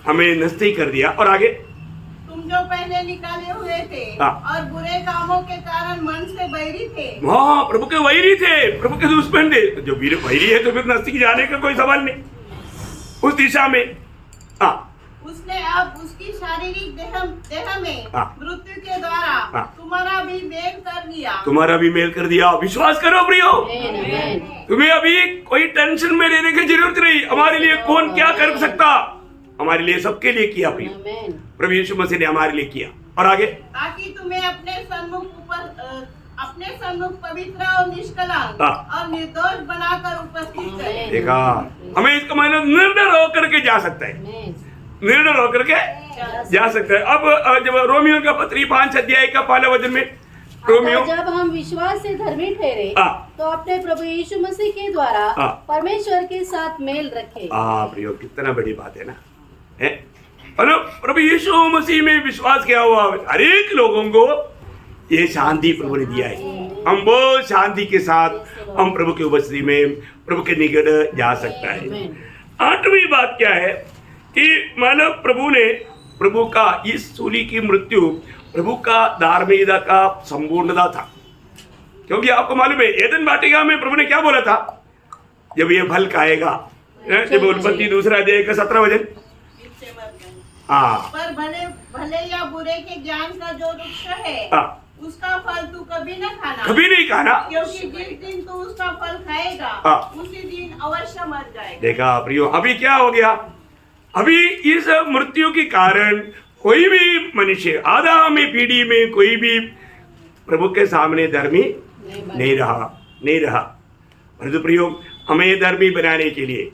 हमें नजदीक कर दिया। और आगे तुम जो पहले निकाले हुए थे हाँ। और बुरे कामों के कारण मन से बैरी थे। हाँ, प्रभु के वैरी थे, प्रभु के दुश्मन थे। जो वीर वैरी है तो फिर नजदीक जाने का कोई सवाल नहीं उस दिशा में। हाँ, उसने अब उसकी शारीरिक देह में हाँ। मृत्यु के द्वारा हाँ। तुम्हारा भी मेल कर दिया। तुम्हारा भी मेल कर दिया। विश्वास करो प्रियो, आमेन। तुम्हें अभी कोई टेंशन में रहने की जरूरत नहीं। हमारे लिए कौन क्या कर सकता, हमारे लिए सबके लिए किया प्रियो, आमेन। प्रभु यीशु मसीह ने हमारे लिए किया। और आगे ताकि तुम्हें अपने सन्मुख पवित्र और निष्कलंक हाँ। और निर्दोष बनाकर उपस्थित करे। आमेन। देखा, हमें इसका मतलब निर्णय होकर के जा सकता है, आमेन। निर्णय होकर के जा सकता है। अब जब रोमियो का पत्री 5 अध्याय का पहला वचन में, रोमियो अतः जब हम विश्वास से धर्मी ठहरे हाँ। तो अपने प्रभु यीशु मसीह के द्वारा हाँ। परमेश्वर के साथ मेल रखे। प्रियो, कितना बड़ी बात है ना, है? प्रभु यीशु मसीह में विश्वास किया हुआ हर एक लोगों को ये शांति प्रभु ने दिया है। हम बहुत शांति के साथ हम प्रभु की उपस्थिति में प्रभु के निकट जा सकता है। आमेन। 8वीं बात क्या है कि मानव प्रभु का इस सूली की मृत्यु प्रभु का धार्मिकता का संपूर्णता था। क्योंकि आपको मालूम है एदन वाटिका में प्रभु ने क्या बोला था, जब ये फल खाएगा, जब उत्पत्ति 2 अध्याय का 17 वचन, इससे मर गए। हाँ पर भले या बुरे के ज्ञान का जो वृक्ष है हाँ, उसका फल तू कभी न खाना, कभी नहीं खाना। क्योंकि जिस दिन तू उसका फल खाएगा हाँ। उसी दिन अवश्य मर जाएगा। देखा प्रियो, अभी क्या हो गया, अभी इस मृत्यु के कारण कोई भी मनुष्य आगामी पीढ़ी में कोई भी प्रभु के सामने धर्मी नहीं रहा। परंतु प्रियो, हमें धर्मी बनाने के लिए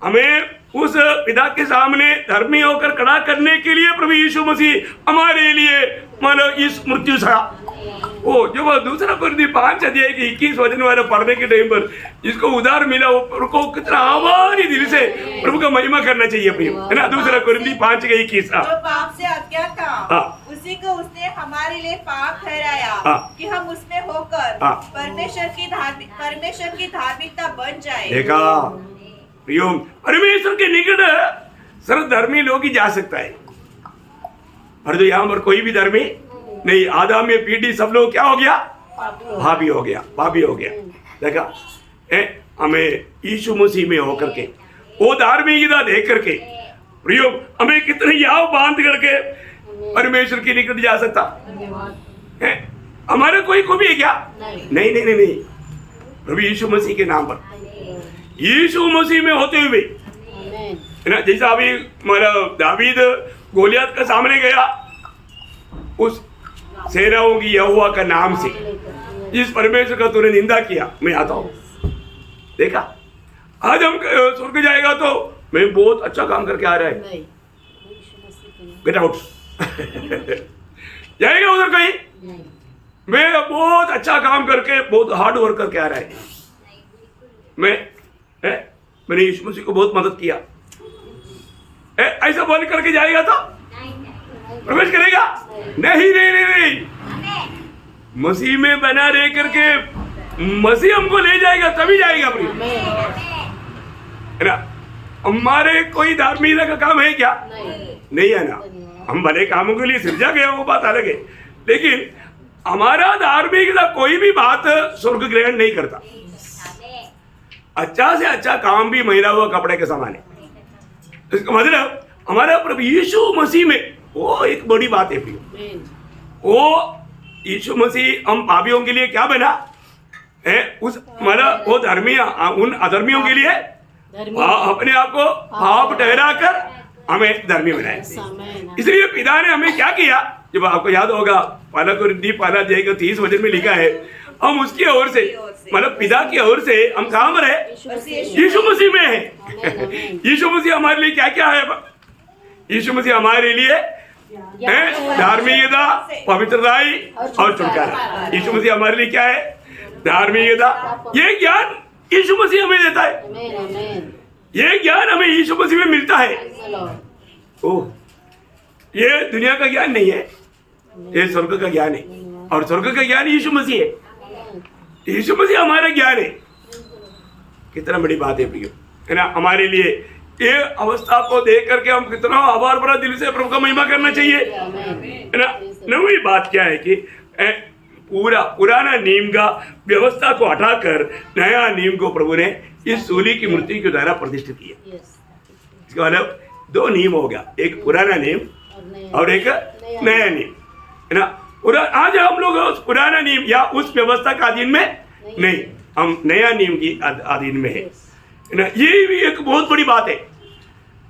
हमें उस पिता के सामने धर्मी होकर खड़ा करने के लिए प्रभु यीशु मसीह हमारे लिए मानो इस मृत्यु सहा। वो जब 2 कोरिन्थी 5 अध्याय के 21 वचन वाला पढ़ने के टाइम पर जिसको उधार मिला वो को कितना आभारी दिल से प्रभु का महिमा करना चाहिए प्रियो, है ना। 2 कोरिन्थी 5 के 21। जो पाप से अज्ञात था हाँ। उसी को उसने हमारे लिए पाप ठहराया हाँ। कि हम उसमें होकर हाँ। परमेश्वर की धार्मिकता बन जाए। देखा प्रियो, परमेश्वर के निकट सिर्फ धर्मी लोग ही जा सकता है, और तो यहाँ पर कोई भी धर्मी नहीं। आदम में पीढ़ी सब लोग क्या हो गया, पापी हो गया। देखा, हमें यीशु मसीह में होकर के वो धार्मिकता देख करके प्रियो, हमें कितने याव बांध करके परमेश्वर के निकट जा सकता है। हमारे कोई को भी है क्या? नहीं। प्रभु यीशु मसीह के नाम पर, यीशु मसीह में होते हुए, है ना। जैसा अभी हमारा दावीद गोलियत के सामने गया उस सेनाओं की यहोवा का नाम से, जिस परमेश्वर का तूने निंदा किया, मैं आता हूं। देखा, आज हम स्वर्ग जाएगा तो मैं बहुत अच्छा काम करके आ रहा है, गेट आउट जाएगा उधर कहीं, मैं बहुत अच्छा काम करके बहुत हार्ड वर्क करके आ रहा है, मैंने यीशु मसीह को बहुत मदद किया, ऐसा बोल करके जाएगा तो प्रवेश करेगा? नहीं। मसीह में बना रह करके मसीह हमको ले जाएगा, तभी जाएगा प्रिय, है ना। हमारे कोई धार्मिकता का काम है क्या? नहीं है ना। हम भले कामों के लिए सृजा गया, वो बात अलग है, लेकिन हमारा धार्मिकता कोई भी बात स्वर्ग ग्रहण नहीं करता। अच्छा से अच्छा काम भी महिला हुआ कपड़े के समान है। इसका मतलब हमारा प्रभु यीशु मसीह में वो एक बड़ी बात है प्रिय। वो यीशु मसीह हम पापियों के लिए क्या बना है, उस मतलब वो धर्मी उन अधर्मियों के लिए अपने आप को पाप ठहरा कर हमें धर्मी बनाया। इसलिए पिता ने हमें क्या किया, जब आपको याद होगा 1 कोरिन्थी 1 अध्याय का 30 वचन में लिखा है, हम उसकी ओर से मतलब पिता की ओर से हम कहाँ पर है? यीशु मसीह में है। यीशु मसीह हमारे लिए क्या क्या है? यीशु मसीह हमारे लिए धार्मिकता, पवित्रताई और छुटकारा। यीशु मसीह हमारे लिए क्या है? धार्मिकता। ये ज्ञान यीशु मसीह हमें देता है, ये ज्ञान हमें यीशु मसीह में मिलता है। ओह, ये दुनिया का ज्ञान नहीं है, ये स्वर्ग का ज्ञान है, और स्वर्ग का ज्ञान यीशु मसीह है। यीशु मसीह हमारा ज्ञान है। कितना बड़ी बात है प्रियो, है ना। हमारे लिए ये अवस्था को देख करके हम कितना आभार भरा दिल से प्रभु का महिमा करना चाहिए, है ना। नवी बात क्या है कि पुराना नियम का व्यवस्था को हटाकर नया नियम को प्रभु ने इस सूली की मूर्ति के द्वारा प्रतिष्ठित किया। इसका मतलब दो नियम हो गया, एक पुराना नियम और एक नया नियम, है ना। आज हम लोग उस पुराना नियम या उस व्यवस्था का अधीन में नहीं, हम नया नियम की अधीन में है ना। ये भी एक बहुत बड़ी बात है,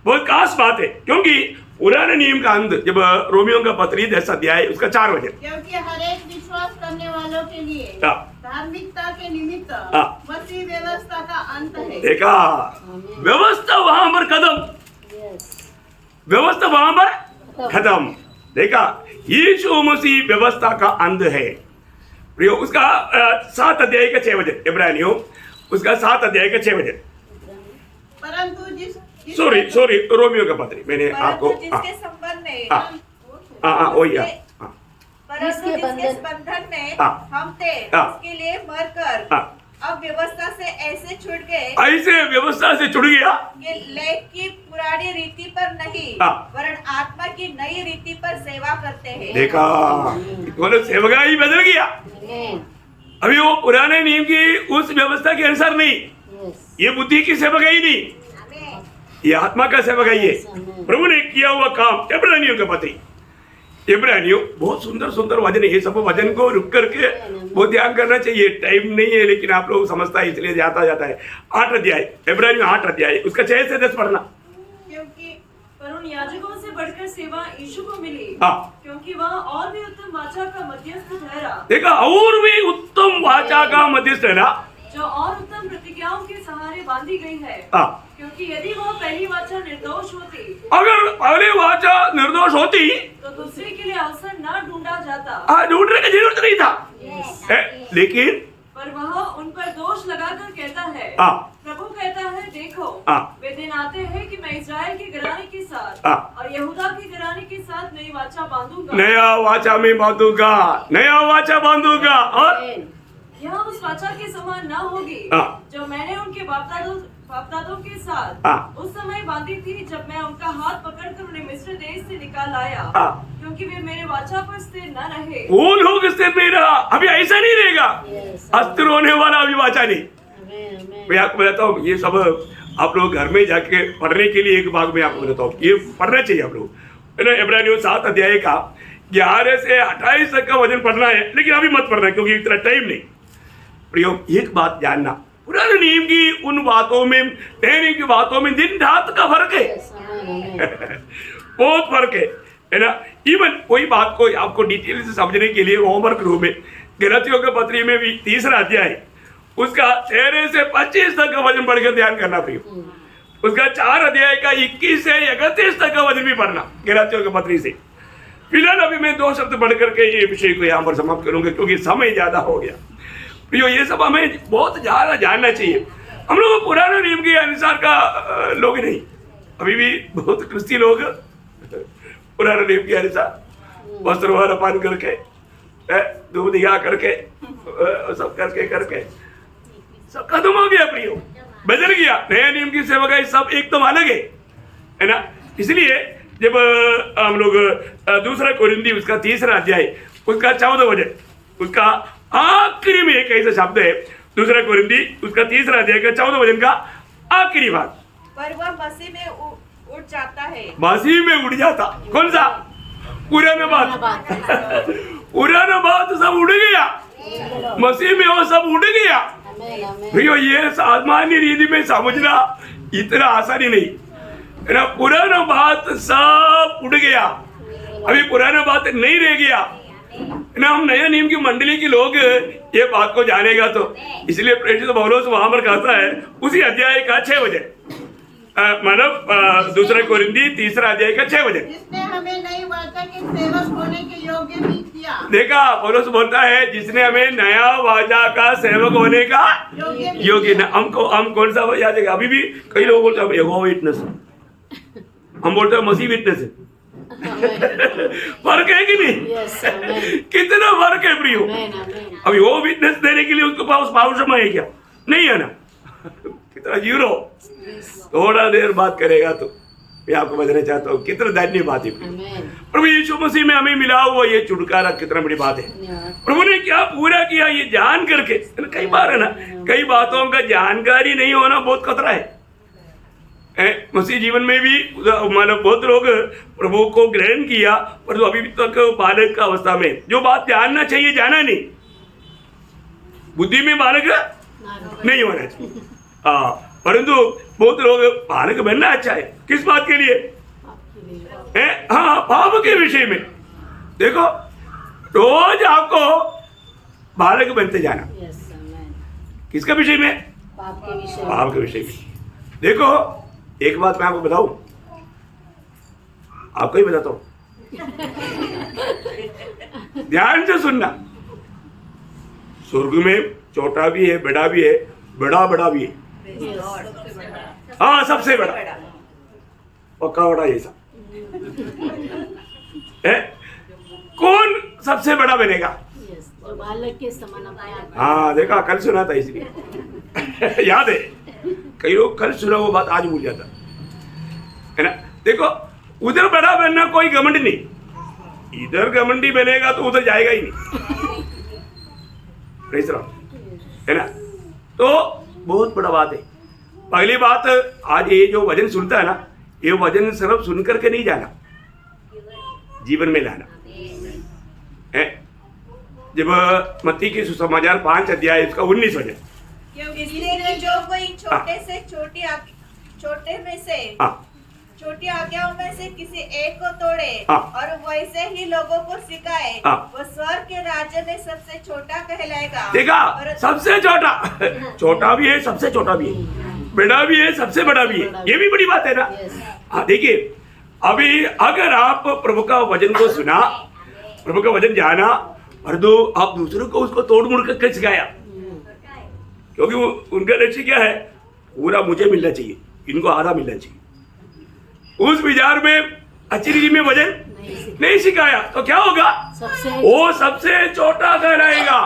बहुत खास बात है, क्योंकि पुराने नियम का अंत जब रोमियो का पत्री 10 अध्याय उसका 4 वचन, क्योंकि हर एक विश्वास करने वालों के लिए धार्मिकता के निमित्त मसीह व्यवस्था का अंत है। देखा, व्यवस्था वहां पर खत्म, व्यवस्था वहां पर खत्म। देखा, यीशु मसीह व्यवस्था का अंत है प्रियो। उसका 7 अध्याय का 6 वचन, इब्रानियों उसका 7 अध्याय का 6 वचन। परंतु सॉरी रोमियो का पत्री मैंने आपको जिसके संबंध में वही परंतु जिसके बंधन में हम थे उसके लिए मरकर अब व्यवस्था से ऐसे छूट गए, ऐसे व्यवस्था से छूट गया कि लेख की पुरानी रीति पर नहीं वरन आत्मा की नई रीति पर सेवा करते हैं। देखा, बोलो सेवका ही बदल गया। अभी वो पुराने नियम की उस व्यवस्था के अनुसार नहीं, ये बुद्धि की सेवकाई नहीं, ये आत्मा का सेवकाई है। प्रभु ने किया हुआ काम। इब्रानियों का पत्री, इब्रानियों बहुत सुंदर सुंदर वचन है, ये सब वचन को रुक करके वो ध्यान करना चाहिए। टाइम नहीं है लेकिन आप लोग समझता है इसलिए जाता है। 8 अध्याय, इब्रानियों 8 अध्याय उसका 6 से 10 पढ़ना। क्योंकि पर उन याजकों से बढ़कर सेवा यीशु को मिली, क्योंकि वह और भी उत्तम वाचा का मध्यस्थ ठहरा। देखा, और भी उत्तम वाचा का मध्यस्थ ठहरा, जो और उत्तम प्रतिज्ञाओं के सहारे बांधी गई है। क्योंकि यदि वह पहली वाचा निर्दोष होती, अगर पहली वाचा निर्दोष होती तो दूसरे के लिए अवसर न ढूंढा जाता, ढूंढने की जरूरत नहीं था। लेकिन पर वह उन पर दोष लगाकर कहता है, प्रभु कहता है, देखो वे दिन आते हैं कि मैं इस्राएल के घराने के साथ और यहूदा के घराने के साथ नई वाचा बांधूंगा, नया वाचा में बांधूंगा, नया वाचा बांधूंगा, और यह उस वाचा के समान न होगी जो मैंने उनके बाप-दादों के साथ उस समय बांधी थी, जब मैं उनका हाथ पकड़कर उन्हें मिस्र देश से निकाल आया, क्योंकि वे मेरे वाचा पर स्थिर न रहे। वो लोग स्थिर नहीं रहा, अभी ऐसा नहीं रहेगा। अस्थिर होने वाला अभी वाचा नहीं। मैं आपको बताता हूँ, ये सब आप लोग घर में जाके पढ़ने के लिए एक भाग में आपको बताता हूँ, ये पढ़ना चाहिए आप लोग, है ना। इब्रानियों 7 अध्याय का 11 से 28 तक का वचन पढ़ना है, लेकिन अभी मत पढ़ना क्योंकि इतना टाइम नहीं। प्रयोग एक बात जानना, पुराने नियम की उन बातों में नए नियम की बातों में दिन रात का फर्क है। बहुत फर्क है ना। इवन कोई बात को आपको डिटेल से समझने के लिए होमवर्क रूम में गलतियों के पत्री में भी 3रा अध्याय उसका 13 से 25 तक का वचन पढ़कर ध्यान करना प्रयोग। उसका 4 अध्याय का 21 से 31 तक का वचन भी पढ़ना गलतियों के पत्री से। फिलहाल अभी मैं 2 शब्द पढ़ करके ये विषय को यहाँ पर समाप्त करूंगा क्योंकि समय ज्यादा हो गया। ये सब हमें बहुत ज्यादा जानना चाहिए। हम लोग पुराने नियम के अनुसार का लोग नहीं, अभी भी बहुत क्रिस्ती लोग पुराने नियम के अनुसार वस्त्र वगैरह पान करके दूध दिया करके सब करके सब खत्म हो गया प्रियो, बदल गया। नया नियम की सेवकाई सब एकदम अलग है ना। इसलिए जब हम लोग 2 कोरिन्थी उसका 3रा अध्याय उसका 14 वचन उसका आखिरी में एक ऐसा शब्द है, 2 कोरिन्थी उसका 3रा अध्याय का 14 वचन का आखिरी भाग, पर वह मसीह में उठ जाता है। मसीह में उड़ जाता। कौन सा? पुराना बात पुराना बात सब उड़ गया, मसीह में वो सब उड़ गया। भैया ये सामान्य रीति में समझना इतना आसानी नहीं है ना। पुराना बात सब उड़ गया, अभी पुराना बात नहीं रह गया ना। हम नया नियम की मंडली के लोग ये बात को जानेगा तो इसलिए प्रेरित पौलुस वहां पर कहता है उसी अध्याय का 6 वचन, मतलब 2 कोरिन्थी 3रा अध्याय का 6 वचन, जिसने हमें नई वाचा के सेवक होने के योग्य भी किया। देखा, पौलुस बोलता है जिसने हमें नया वाचा का सेवक होने का योग्य न। हम कौन सा याद है? अभी भी कई लोग बोलते हैं यहोवा विटनेस, हम बोलते हैं मसीह विटनेस है। फर्क है कि नहीं? कितना फर्क है प्रियो। अभी वो विटनेस देने के लिए उसके पास पावर समय है क्या? नहीं है ना। कितना जीरो, थोड़ा देर बात करेगा तो मैं आपको बताना चाहता हूँ कितना धन्य बात है प्रभु यीशु मसीह में हमें मिला हुआ ये छुटकारा कितना बड़ी बात है। प्रभु ने क्या पूरा किया ये जान करके। कई बार है ना, कई बातों का जानकारी नहीं होना बहुत खतरा है। मसीह जीवन में भी मतलब बहुत लोग प्रभु को ग्रहण किया पर तो अभी तक बालक का अवस्था में, जो बात जानना चाहिए जाना नहीं, बुद्धि में बालक नहीं होना चाहिए। परंतु बहुत लोग बालक बनना अच्छा है, किस बात के लिए? हाँ, पाप के विषय में। देखो रोज आपको बालक बनते जाना, किसका विषय में? पाप के विषय में। देखो एक बात मैं आपको बताऊं, आपको ही बताता हूं, ध्यान से सुनना। स्वर्ग में छोटा भी है, बड़ा भी है, बड़ा बड़ा भी है। हाँ, सबसे बड़ा पक्का बड़ा ऐसा है। कौन सबसे बड़ा बनेगा? जो बालक के समान अपने आप। हाँ देखा, कल सुना था इसलिए याद है। कई लोग कल सुना वो बात आज भूल जाता है ना। देखो उधर बड़ा बनना कोई घमंड नहीं, इधर घमंडी बनेगा तो उधर जाएगा ही नहीं, है ना। तो बहुत बड़ा बात है। पहली बात, आज ये जो वचन सुनता है ना, ये वचन सिर्फ सुन करके नहीं जाना, जीवन में लाना है। जब मत्ती के सुसमाचार 5 अध्याय इसका 19 वचन, इसलिए जो कोई छोटे से छोटे में से छोटी आज्ञाओं में से किसी एक को तोड़े और वैसे ही लोगों को सिखाए, वो स्वर्ग के राज्य में सबसे छोटा कहलाएगा। देखा, सबसे छोटा, छोटा भी है सबसे छोटा भी है, बड़ा भी है सबसे बड़ा भी है। ये भी बड़ी बात है ना। हाँ देखिए, अभी अगर आप प्रभु का वचन को सुना, प्रभु का वचन जाना, और दो आप दूसरों को उसको तोड़ मोड़ कर सिखाया, क्योंकि वो उनका लक्ष्य क्या है? पूरा मुझे मिलना चाहिए, इनको आधा मिलना चाहिए। उस विचार में अच्छी रीति में वचन नहीं सिखाया तो क्या होगा? वो सबसे छोटा कहलाएगा,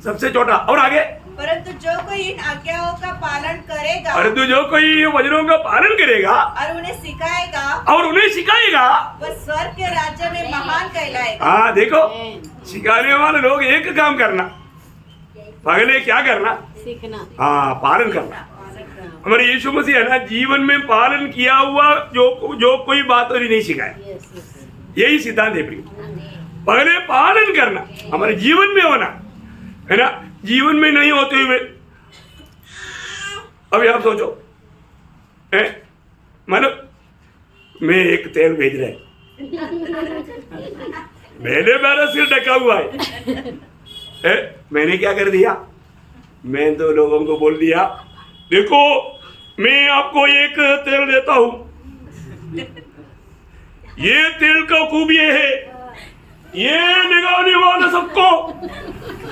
सबसे छोटा। और आगे, परंतु जो कोई इन आज्ञाओं का पालन करेगा, परंतु जो कोई वचनों का पालन करेगा और उन्हें सिखाएगा, वह स्वर्ग के राज्य में महान कहलाएगा। हाँ देखो, सिखाने वाले लोग एक काम करना, पहले क्या करना? सीखना। हाँ, पालन करना। हमारे यीशु मसीह है ना, जीवन में पालन किया हुआ जो कोई बात और नहीं सिखाया। यही सिद्धांत है प्रिय, पहले पालन करना हमारे जीवन में होना है ना। जीवन में नहीं होते हुए, अभी आप सोचो, मानो मैं एक तेल भेज रहा है, मैंने मेरा सिर ढका हुआ है, मैंने क्या कर दिया? मैं तो लोगों को बोल दिया, देखो मैं आपको एक तेल देता हूं, ये तेल का खूबी है, ये निगाहने वाला सबको,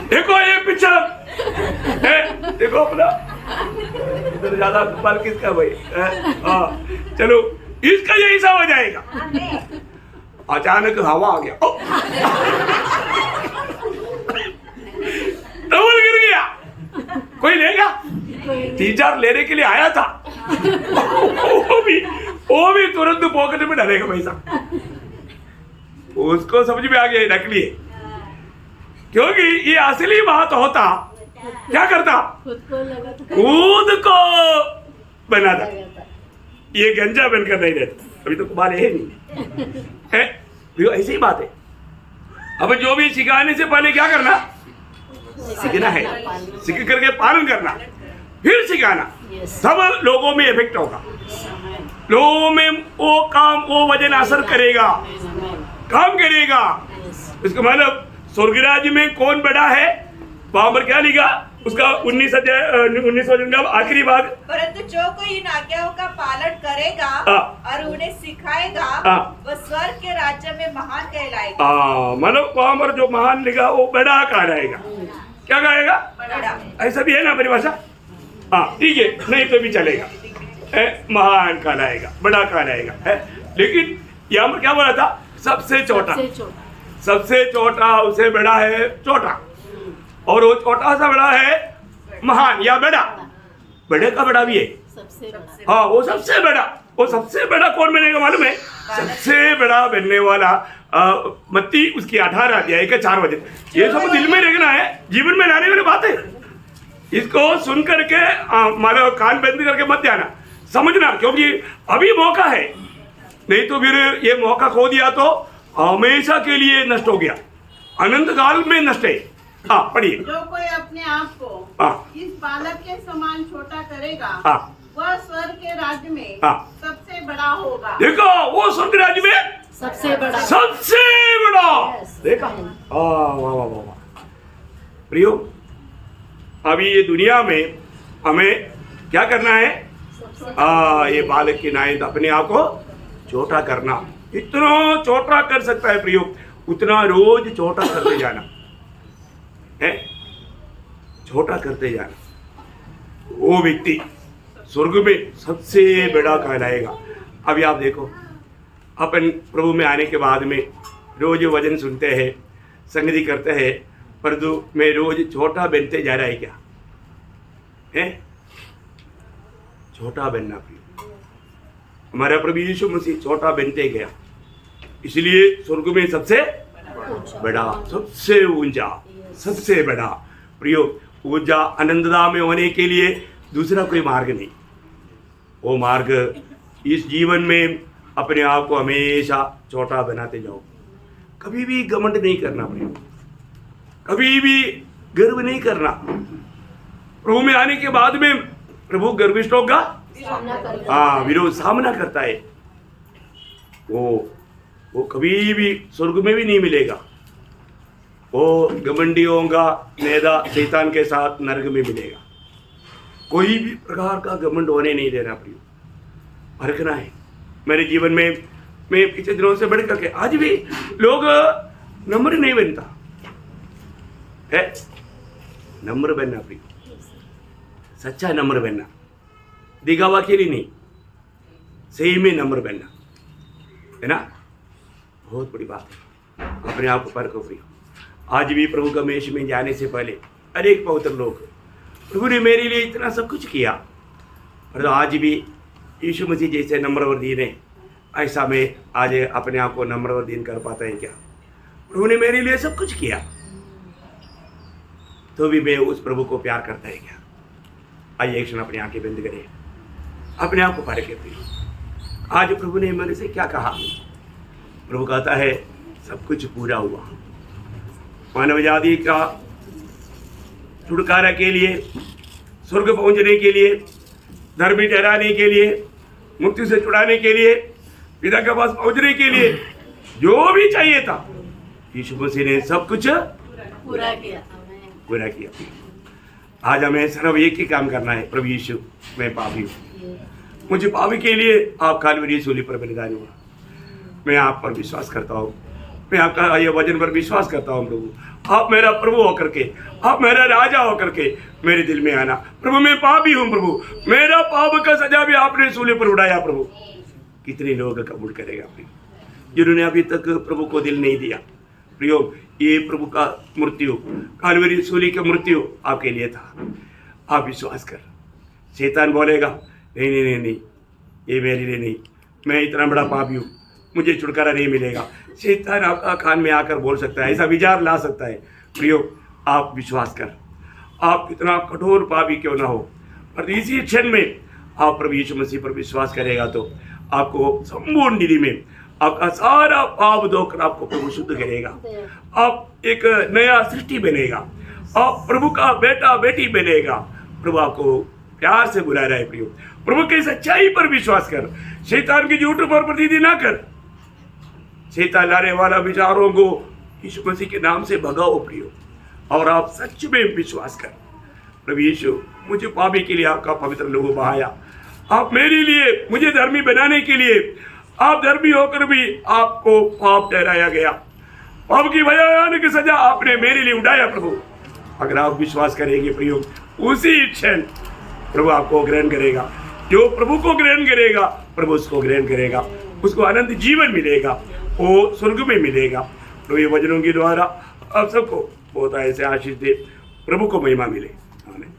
देखो ये पिक्चर है, देखो अपना इधर ज्यादा बाल किसका भाई? हाँ चलो, इसका ये हिस्सा हो जाएगा। अचानक हवा आ गया, डबल गिर गया, कोई लेगा? 3-4 लेने के लिए आया था, वो भी तुरंत पॉकेट में डालेगा पैसा। उसको समझ में आ गया नकली है, क्योंकि ये असली बात होता क्या करता? खुद को बनाता, ये गंजा बनकर नहीं रहता। अभी तो कुमार है नहीं है, ऐसी ही बात है। अब जो भी सिखाने से पहले क्या करना? सीखना है, सीख करके पालन करना, फिर सिखाना, सब लोगों में इफेक्ट होगा, लोगों में वो काम, वो वजन असर करेगा, काम करेगा। इसका मतलब स्वर्ग राज्य में कौन बड़ा है? वहां पर क्या लिखा? उसका 19 वचन का आखिरी भाग, परंतु जो कोई इन आज्ञाओं का पालन करेगा और उन्हें सिखाएगा, वह स्वर्ग के राज्य में महान कहलाएगा। मतलब वहां पर जो महान लिखा वो बड़ा कहलाएगा। क्या कहेगा? बड़ा। ऐसा भी है ना परिभाषा? हाँ ठीक है, नहीं तो भी चलेगा, महान कहलाएगा, बड़ा कहलाएगा है। लेकिन यहाँ पर क्या बोला था? सबसे छोटा, सबसे छोटा उसे बड़ा है छोटा, और वो छोटा सा बड़ा है महान या बड़ा, बड़े का बड़ा भी है। सबसे बड़ा। हाँ, वो सबसे बड़ा कौन बनेगा मालूम है? सबसे बड़ा बनने वाला मत्ती उसकी 18 अध्याय का 4 वचन। ये सब दिल में रखना है, जीवन में लाने वाली बात है। इसको सुन करके मानो कान बंद करके मत जाना, समझना, क्योंकि अभी मौका है, नहीं तो फिर ये मौका खो दिया तो हमेशा के लिए नष्ट हो गया, अनंत काल में नष्ट है। हाँ, पढ़िए। जो कोई अपने आप को इस बालक के समान छोटा करेगा, वह स्वर्ग के राज्य में सबसे बड़ा होगा। देखो, वो स्वर्ग राज्य में सबसे बड़ा देखा। वाह वाह वाह वाह। प्रियो, अभी ये दुनिया में हमें क्या करना है? ये बालक की नायत अपने आप को छोटा करना। इतना छोटा कर सकता है प्रियो, उतना रोज छोटा करते जाना है, छोटा करते जाना। वो व्यक्ति स्वर्ग में सबसे बड़ा कहलाएगा। अभी आप देखो, अपन प्रभु में आने के बाद में रोज वचन सुनते हैं, संगति करते हैं, परंतु मैं रोज छोटा बनते जा रहा है क्या है? छोटा बनना प्रिय, हमारा प्रभु यीशु मसीह छोटा बनते गया, इसलिए स्वर्ग में सबसे बड़ा, सबसे ऊंचा, सबसे बड़ा। प्रियो, ऊंचा आनंददा में होने के लिए दूसरा कोई मार्ग नहीं। वो मार्ग इस जीवन में अपने आप को हमेशा छोटा बनाते जाओ। कभी भी घमंड नहीं करना प्रियो, कभी भी गर्व नहीं करना। प्रभु में आने के बाद में प्रभु गर्विष्ठों का विरोध सामना करता है। वो कभी भी स्वर्ग में भी नहीं मिलेगा। वो घमंडियों का नेता शैतान के साथ नरक में मिलेगा। कोई भी प्रकार का घमंड होने नहीं देना प्रियो, परखना है। मेरे जीवन में मैं पिछले दिनों से बढ़ करके आज भी लोग नम्र नहीं बनता है। नम्र बनना प्रियो, सच्चा नम्र बनना, दिखावा के लिए नहीं, सही में नम्र बनना है ना, बहुत बड़ी बात है। अपने आप को परखो प्रियो। आज भी प्रभु का मेष में जाने से पहले अनेक पवित्र लोग, प्रभु ने मेरे लिए इतना सब कुछ किया, और आज भी यीशु मसीह जैसे नम्र और दीन है, ऐसा मैं आज अपने आप को नम्र और दीन कर पाता है क्या? प्रभु ने मेरे लिए सब कुछ किया, तो भी मैं उस प्रभु को प्यार करता है क्या? आइए एक क्षण अपनी आंखें बंद करें, अपने आप को परखें प्रियो। आज प्रभु ने मेरे से क्या कहा? प्रभु कहता है सब कुछ पूरा हुआ। मानव जाति का छुटकारा के लिए, स्वर्ग पहुंचने के लिए, धर्मी ठहराने के लिए, मुक्ति से छुड़ाने के लिए, पिता के पास पहुंचने के लिए जो भी चाहिए था, यीशु मसीह ने सब कुछ पूरा किया। आज हमें सिर्फ एक ही काम करना है, प्रभु यीशु मैं पापी हूँ, मुझे पापी के लिए आप कालवरी सूली पर बलिदान हुआ। मैं आप पर विश्वास करता हूँ, मैं आपका ये वचन पर विश्वास करता हूँ। प्रभु आप मेरा प्रभु होकर के, आप मेरा राजा होकर के मेरे दिल में आना। प्रभु मैं पापी हूँ, प्रभु मेरा पाप का सजा भी आपने सूली पर उड़ाया। प्रभु कितने लोग कबूल करेगा प्रियो जिन्होंने अभी तक प्रभु को दिल नहीं दिया? प्रियो, ये प्रभु का मृत्यु, कालवरी सूली का मृत्यु आपके लिए था। आप विश्वास कर। शैतान बोलेगा नहीं नहीं नहीं नहीं, ये मेरे लिए नहीं, मैं इतना बड़ा पापी हूँ, मुझे छुटकारा नहीं मिलेगा। शैतान आपका कान में आकर बोल सकता है, ऐसा विचार ला सकता है। प्रियो, आप विश्वास कर, आप कितना कठोर पापी क्यों ना हो, पर इसी क्षण में आप प्रभु यीशु मसीह पर विश्वास करेगा तो आपको संपूर्ण निधि में आपका सारा पाप धोकर आपको प्रभु शुद्ध करेगा। आप एक नया सृष्टि बनेगा, आप प्रभु का बेटा बेटी बनेगा। प्रभु आपको प्यार से बुला रहा है। प्रियो, प्रभु की सच्चाई पर विश्वास कर, शैतान की झूठ पर प्रतिदिन ना कर। शैतान लाने वाला विचारों को यीशु मसीह के नाम से भगाओ प्रियो, और आप सच में विश्वास कर। प्रभु यीशु, मुझे पापी के लिए आपका पवित्र लहू बहाया, आप मेरे लिए, मुझे धर्मी बनाने के लिए, आप धर्मी होकर भी आपको पाप ठहराया गया, पाप की भयानक सजा आपने मेरे लिए उठाया। प्रभु अगर आप विश्वास करेंगे प्रियो, उसी क्षण प्रभु आपको ग्रहण करेगा। जो प्रभु को ग्रहण करेगा, प्रभु उसको ग्रहण करेगा, उसको अनंत जीवन मिलेगा, वो स्वर्ग में मिलेगा। तो ये वचनों के द्वारा आप सबको बहुत ऐसे आशीष दे, प्रभु को महिमा मिले। आमीन।